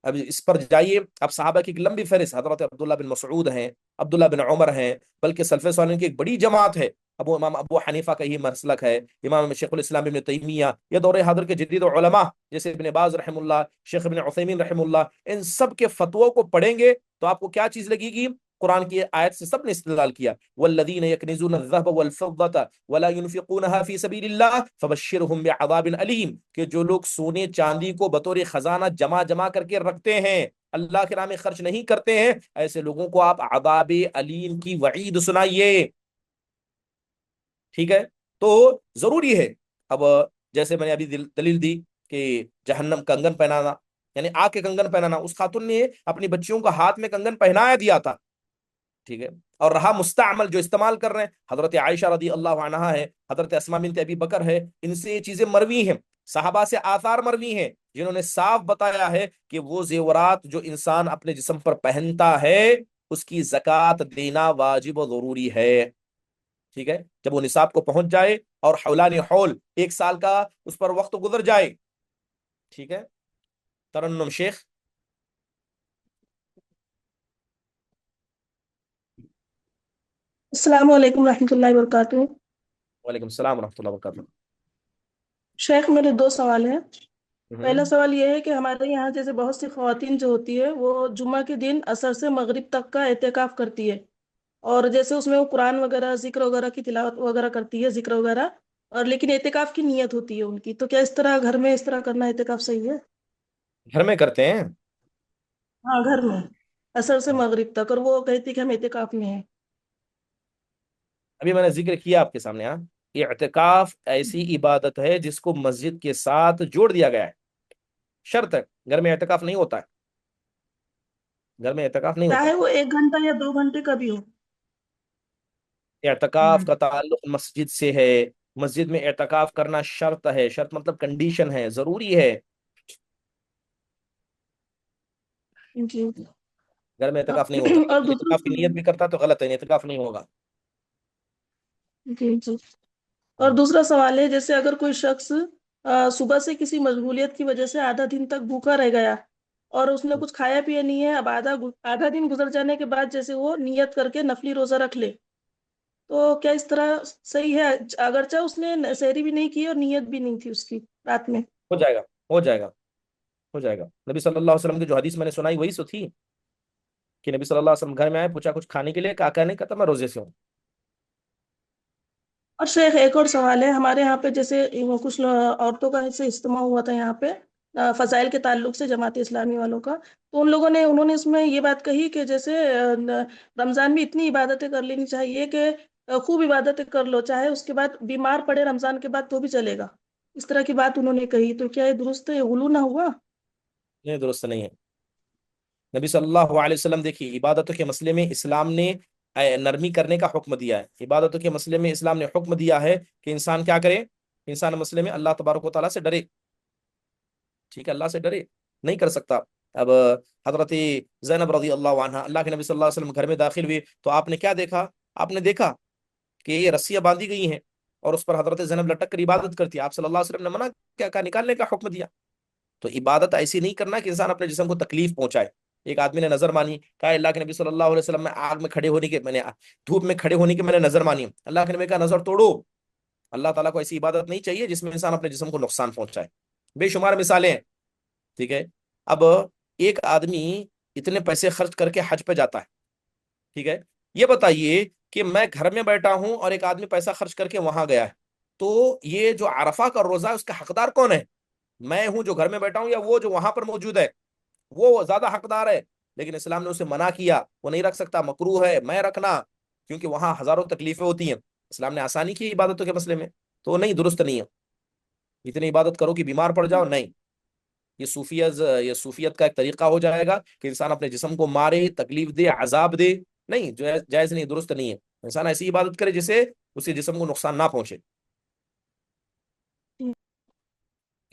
اب اس پر جائیے، اب صحابہ کی ایک لمبی فہرست، حضرت عبداللہ بن مسعود ہیں، عبداللہ بن عمر ہیں، بلکہ سلف صالحین کی ایک بڑی جماعت ہے. امام ابو حنیفہ کا یہ مسلک ہے، امام شیخ الاسلام ابن تیمیہ، یہ دور حاضر کے جدید علماء جیسے ابن باز رحم اللہ، شیخ ابن عثیمین رحم اللہ، ان سب کے فتووں کو پڑھیں گے تو آپ کو کیا چیز لگے گی؟ قرآن کی آیت سے سب نے استدلال کیا. والذین یکنزون الذهب والفضة ولا ينفقونها في سبيل الله فبشرهم بعذاب علیم، کہ جو لوگ سونے چاندی کو بطور خزانہ جمع کر کے رکھتے ہیں، اللہ کے راہ میں خرچ نہیں کرتے ہیں، ایسے لوگوں کو آپ عذاب علیم کی وعید سنائیے. ٹھیک ہے، تو ضروری ہے. اب جیسے میں نے ابھی دلیل دی کہ جہنم کنگن پہنانا، یعنی آگ کے کنگن پہنانا، اس خاتون نے اپنی بچیوں کا ہاتھ میں کنگن پہنایا دیا تھا، ٹھیک ہے، اور رہا مستعمل جو استعمال کر رہے ہیں. حضرت عائشہ رضی اللہ عنہا ہے، حضرت اسماء بنت ابی بکر ہے، ان سے یہ چیزیں مروی ہیں، صحابہ سے آثار مروی ہیں جنہوں نے صاف بتایا ہے کہ وہ زیورات جو انسان اپنے جسم پر پہنتا ہے اس کی زکوٰۃ دینا واجب و ضروری ہے. ٹھیک ہے، جب وہ نصاب کو پہنچ جائے اور حولان حول 1 سال کا اس پر وقت گزر جائے. ٹھیک ہے، ترنم شیخ. السلام علیکم ورحمۃ اللہ وبرکاتہ. وعلیکم السلام ورحمۃ اللہ وبرکاتہ. شیخ میرے 2 سوال ہیں. پہلا ہوں. سوال یہ ہے کہ ہمارے یہاں جیسے بہت سی خواتین جو ہوتی ہے وہ جمعہ کے دن عصر سے مغرب تک کا اعتکاف کرتی ہے، اور جیسے اس میں وہ قرآن وغیرہ ذکر وغیرہ کی تلاوت وغیرہ کرتی ہے، ذکر وغیرہ، اور لیکن اعتکاف کی نیت ہوتی ہے ان کی، تو کیا اس طرح گھر میں اس طرح کرنا اعتکاف صحیح ہے؟ گھر میں کرتے ہیں. ہاں، گھر میں عصر سے مغرب تک، اور وہ کہتی کہ ہم اعتکاف میں ہیں. ابھی میں نے ذکر کیا آپ کے سامنے. ہاں، اعتکاف ایسی عبادت ہے جس کو مسجد کے ساتھ جوڑ دیا گیا ہے. شرط ہے، گھر میں اعتکاف نہیں ہوتا ہے، گھر میں اعتکاف نہیں ہوتا چاہے ہے. وہ 1 گھنٹہ یا 2 گھنٹے کا بھی ہو. اعتکاف کا تعلق مسجد سے ہے، مسجد میں اعتکاف کرنا شرط ہے، شرط مطلب کنڈیشن ہے، ضروری ہے. جی گھر میں اعتکاف نہیں ہوتا، اور اگر اعتکاف کی نیت بھی کرتا تو غلط ہے، اعتکاف نہیں ہوگا۔ جی جی اور دوسرا سوال ہے، جیسے اگر کوئی شخص صبح سے کسی مشغولیت کی وجہ سے آدھا دن تک بھوکا رہ گیا اور اس نے کچھ کھایا پیا نہیں ہے، اب آدھا دن گزر جانے کے بعد جیسے وہ نیت کر کے نفلی روزہ رکھ لے، تو کیا اس طرح صحیح ہے؟ اگرچہ اس نے سحری بھی نہیں کی اور نیت بھی نہیں تھی اس کی رات میں۔ ہو جائے گا، ہو جائے گا، ہو جائے گا۔ نبی صلی اللہ علیہ وسلم کی جو حدیث میں نے سنائی وہی سو تھی کہ نبی صلی اللہ علیہ وسلم گھر میں آئے، پوچھا کچھ کھانے کے لیے، کہا نہیں، کہتا میں روزے سے ہوں۔ اور شیخ ایک اور سوال ہے، ہمارے یہاں پہ جیسے کچھ عورتوں کا سے اجتماع ہوا تھا یہاں پہ فضائل کے تعلق سے جماعت اسلامی والوں کا، تو انہوں نے اس میں یہ بات کہی کہ جیسے رمضان میں اتنی عبادتیں کر لینی چاہیے کہ خوب عبادتیں کر لو، چاہے اس کے بعد بیمار پڑے رمضان کے بعد تو بھی چلے گا، اس طرح کی بات انہوں نے کہی، تو کیا یہ درست ہے؟ یہ غلو نہ ہوا؟ یہ درست نہیں ہے۔ نبی صلی اللہ علیہ وسلم دیکھیے، عبادتوں کے مسئلے میں اسلام نے نرمی کرنے کا حکم دیا ہے۔ عبادتوں کے مسئلے میں اسلام نے حکم دیا ہے کہ انسان کیا کرے، انسان مسئلے میں اللہ تبارک و تعالیٰ سے ڈرے، ٹھیک ہے، اللہ سے ڈرے، نہیں کر سکتا۔ اب حضرت زینب رضی اللہ عنہ، اللہ کے نبی صلی اللہ علیہ وسلم گھر میں داخل ہوئے تو آپ نے کیا دیکھا؟ آپ نے دیکھا کہ یہ رسیاں باندھی گئی ہیں اور اس پر حضرت زینب لٹک کر عبادت کرتی ہے۔ آپ صلی اللہ علیہ وسلم نے منع کیا، کہا نکالنے کا حکم دیا۔ تو عبادت ایسی نہیں کرنا کہ انسان اپنے جسم کو تکلیف پہنچائے۔ ایک آدمی نے نظر مانی، کہا اللہ کے نبی صلی اللہ علیہ وسلم میں آگ میں کھڑے ہونے کے، میں نے دھوپ میں کھڑے ہونے کی میں نے نظر مانی، اللہ کے نبی کا نظر توڑو۔ اللہ تعالیٰ کو ایسی عبادت نہیں چاہیے جس میں انسان اپنے جسم کو نقصان پہنچائے۔ بے شمار مثالیں ہیں، ٹھیک ہے۔ اب ایک آدمی اتنے پیسے خرچ کر کے حج پہ جاتا ہے، ٹھیک ہے، یہ بتائیے کہ میں گھر میں بیٹھا ہوں اور ایک آدمی پیسہ خرچ کر کے وہاں گیا ہے، تو یہ جو عرفہ کا روزہ ہے اس کا حقدار کون ہے؟ میں ہوں جو گھر میں بیٹھا ہوں یا وہ جو وہاں پر موجود ہے؟ وہ زیادہ حقدار ہے، لیکن اسلام نے اسے منع کیا، وہ نہیں رکھ سکتا، مکروہ ہے میں رکھنا، کیونکہ وہاں ہزاروں تکلیفیں ہوتی ہیں۔ اسلام نے آسانی کی عبادتوں کے مسئلے میں، تو نہیں، درست نہیں ہے۔ اتنی عبادت کرو کہ بیمار پڑ جاؤ، نہیں، یہ صوفیت کا ایک طریقہ ہو جائے گا کہ انسان اپنے جسم کو مارے، تکلیف دے، عذاب دے، نہیں، جو جائز نہیں، درست نہیں ہے۔ انسان ایسی عبادت کرے جسے اس کے جسم کو نقصان نہ پہنچے۔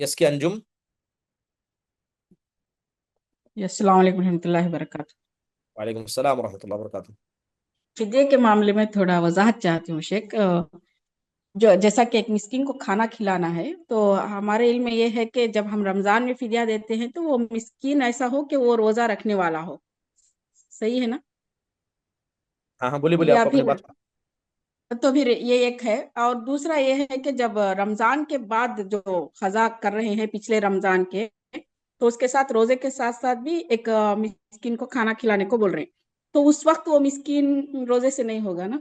اس کے انجم۔ السلام علیکم ورحمۃ اللہ وبرکاتہ۔ وعلیکم السلام ورحمۃ اللہ وبرکاتہ۔ فدیے کے معاملے میں تھوڑا وضاحت چاہتی ہوں شیخ۔ جو جیسا کہ ایک مسکین کو کھانا کھلانا ہے، تو ہمارے علم میں یہ ہے کہ جب ہم رمضان میں فدیہ دیتے ہیں تو وہ مسکین ایسا ہو کہ وہ روزہ رکھنے والا ہو، صحیح ہے نا؟ ہاں ہاں، بولیے بولیے، آپ یا کو اپنی پھر بات۔ تو پھر یہ ایک ہے، اور دوسرا یہ ہے کہ جب رمضان کے بعد جو قضا کر رہے ہیں پچھلے رمضان کے، تو اس کے ساتھ روزے کے ساتھ ساتھ بھی ایک مسکین کو کھانا کھلانے کو بول رہے ہیں، تو اس وقت وہ مسکین روزے سے نہیں ہوگا نا؟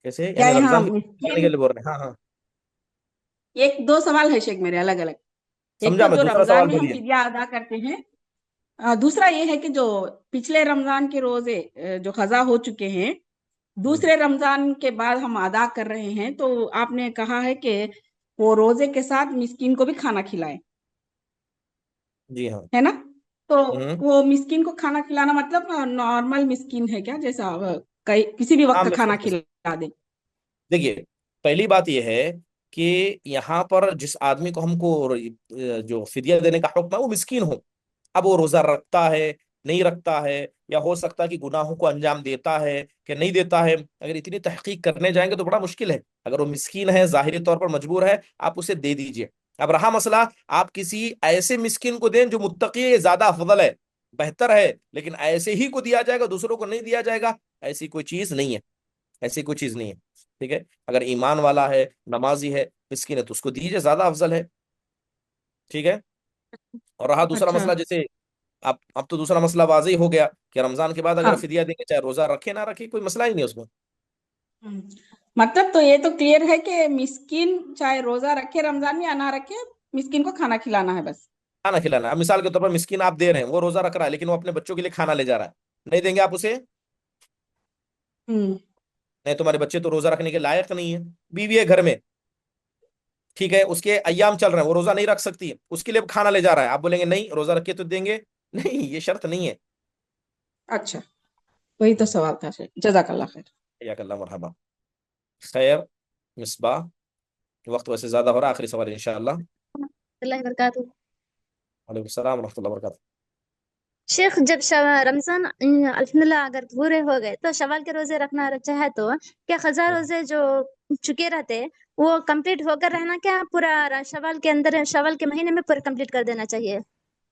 کیسے کیا یعنی یہاں رمضان کے مسکین، لیے بول رہے ہیں؟ ہاں ہاں، ایک دو سوال ہے شیخ میرے الگ الگ۔ ایک سمجھا تو میں، جو دوسرا رمضان سوال میں ہم بولیے۔ فدیہ ادا کرتے ہیں، دوسرا یہ ہے کہ جو پچھلے رمضان کے روزے جو قضا ہو چکے ہیں، دوسرے رمضان کے بعد ہم ادا کر رہے ہیں، تو آپ نے کہا ہے کہ وہ روزے کے ساتھ مسکین کو بھی کھانا کھلائے، جی ہاں۔ ہے نا؟ تو ہوں، وہ مسکین کو کھانا کھلانا مطلب نارمل مسکین ہے کیا، جیسا کسی بھی وقت عام کھانا مسکین۔ کھلا دے؟ دیکھیے، پہلی بات یہ ہے کہ یہاں پر جس آدمی کو ہم کو جو فدیہ دینے کا حکم ہے وہ مسکین ہو۔ اب وہ روزہ رکھتا ہے، نہیں رکھتا ہے، یا ہو سکتا ہے کہ گناہوں کو انجام دیتا ہے کہ نہیں دیتا ہے، اگر اتنی تحقیق کرنے جائیں گے تو بڑا مشکل ہے۔ اگر وہ مسکین ہے، ظاہری طور پر مجبور ہے، آپ اسے دے دیجئے۔ اب رہا مسئلہ، آپ کسی ایسے مسکین کو دیں جو متقی ہے، زیادہ افضل ہے، بہتر ہے، لیکن ایسے ہی کو دیا جائے گا، دوسروں کو نہیں دیا جائے گا، ایسی کوئی چیز نہیں ہے، ایسی کوئی چیز نہیں ہے، ٹھیک ہے۔ اگر ایمان والا ہے، نمازی ہے، مسکین ہے، تو اس کو دیجیے، زیادہ افضل ہے، ٹھیک ہے۔ اور رہا دوسرا اچھا، مسئلہ، جیسے اب تو دوسرا مسئلہ واضح ہو گیا کہ رمضان کے بعد اگر ہاں، فدیہ دیں گے، چاہے روزہ رکھے نہ رکھے، کوئی مسئلہ ہی نہیں اس میں۔ مطلب تو یہ تو کلیئر ہے کہ مسکین چاہے روزہ رکھے رمضان میں یا نہ رکھے، مسکین کو کھانا کھلانا ہے بس۔ کھانا کھلانا ہے۔ اب مثال کے طور پر مسکین آپ دے رہے ہیں، وہ روزہ رکھ رہا ہے لیکن وہ اپنے بچوں کے لیے کھانا لے جا رہا ہے، نہیں دیں گے آپ اسے؟ نہیں، تمہارے بچے تو روزہ رکھنے کے لائق نہیں ہے، بیوی ہے گھر میں، ٹھیک ہے، اس کے ایام چل رہے ہیں، وہ روزہ نہیں رکھ سکتی، اس کے لیے کھانا لے جا رہا ہے، آپ بولیں گے نہیں روزہ رکھ کے تو دیں گے؟ نہیں، یہ شرط نہیں ہے۔ اچھا، وہی تو سوال تھا شیخ، جزاک اللہ خیر۔ حیاک اللہ، مرحبا، خیر۔ مصباح، وقت ویسے زیادہ ہو رہا ہے، آخری سوال انشاءاللہ۔ اللہ وبرکاتہ۔ وعلیکم السلام ورحمۃ اللہ وبرکاتہ۔ شیخ جب رمضان الحمدللہ اگر پورے ہو گئے تو شوال کے روزے رکھنا چاہے تو کیا قضا روزے جو چکے رہتے وہ کمپلیٹ ہو کر رہنا کیا پورا شوال کے اندر شوال کے مہینے میں پورا کمپلیٹ کر دینا چاہیے؟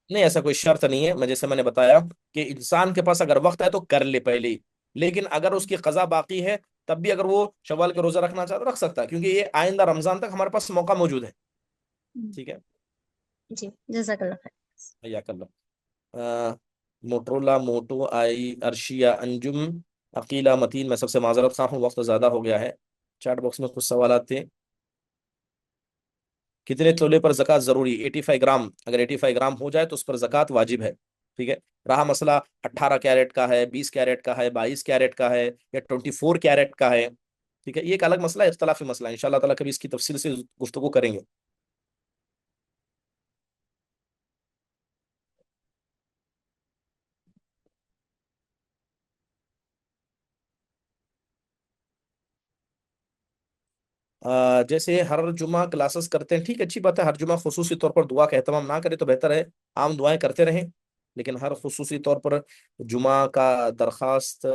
نہیں، ایسا کوئی شرط نہیں ہے. جیسے میں نے بتایا کہ انسان کے پاس اگر وقت ہے تو کر لے پہلے ہی، لیکن اگر اس کی قضا باقی ہے تب بھی اگر وہ شوال کے روزہ رکھنا چاہتا ہے رکھ سکتا ہے، کیونکہ یہ آئندہ رمضان تک ہمارے پاس موقع موجود ہے. ٹھیک ہے. جی جزاک اللہ خیر. حیاک اللہ. موٹرولا، موٹو، آئی، ارشیا، انجم، عقیلہ، متین، میں سب سے معذرت خواہ ہوں، وقت زیادہ ہو گیا ہے. چیٹ باکس میں کچھ سوالات تھے. کتنے تولے پر زکوٰۃ ضروری؟ 85 گرام. اگر 85 گرام ہو جائے تو اس پر زکوٰۃ واجب ہے. ٹھیک ہے. رہا مسئلہ 18 کیرٹ کا ہے، 20 کیرٹ کا ہے، 22 کیرٹ کا ہے یا 24 کیرٹ کا ہے، ٹھیک ہے، یہ ایک الگ مسئلہ ہے، اختلافی مسئلہ ہے. انشاءاللہ تعالیٰ کبھی اس کی تفصیل سے گفتگو کریں گے. جیسے ہر جمعہ کلاسز کرتے ہیں، ٹھیک، اچھی بات ہے. ہر جمعہ خصوصی طور پر دعا کا اہتمام نہ کرے تو بہتر ہے، عام دعائیں کرتے رہیں، لیکن ہر خصوصی طور پر جمعہ کا درخواست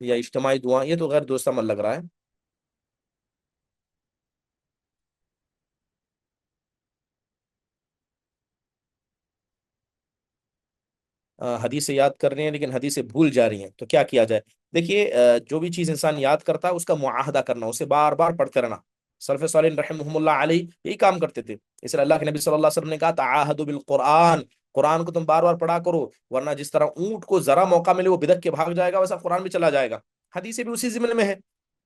یا اجتماعی دعا، یہ تو غیر درست عمل لگ رہا ہے. حدیثیں یاد کر رہے ہیں لیکن حدیثیں بھول جا رہی ہیں تو کیا کیا جائے؟ دیکھیے، جو بھی چیز انسان یاد کرتا ہے اس کا معاہدہ کرنا، اسے بار بار پڑھتے رہنا. سلف صالحین رحمہم اللہ علیہ یہی کام کرتے تھے. اس لیے اللہ کے نبی صلی اللہ علیہ وسلم نے کہا تعاہدوا بالقرآن، قرآن کو تم بار بار پڑھا کرو، ورنہ جس طرح اونٹ کو ذرا موقع ملے وہ بدک کے بھاگ جائے گا، ویسا قرآن بھی چلا جائے گا. حدیثیں بھی اسی ضمن میں ہے.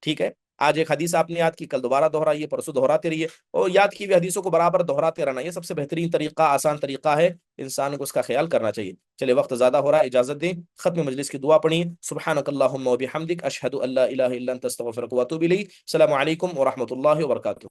ٹھیک ہے. آج ایک حدیث آپ نے یاد کی، کل دوبارہ دہرائیے، پرسوں دہراتے رہیے، اور یاد کی ہوئی حدیثوں کو برابر دہراتے رہنا، یہ سب سے بہترین طریقہ، آسان طریقہ ہے. انسان کو اس کا خیال کرنا چاہیے. چلے، وقت زیادہ ہو رہا ہے، اجازت دیں. ختم مجلس کی دعا پڑھیں. سبحانک اللہم و بحمدک، اشہد ان لا الہ الا انت استغفرک و اتوب الیک. السلام علیکم ورحمۃ اللہ وبرکاتہ.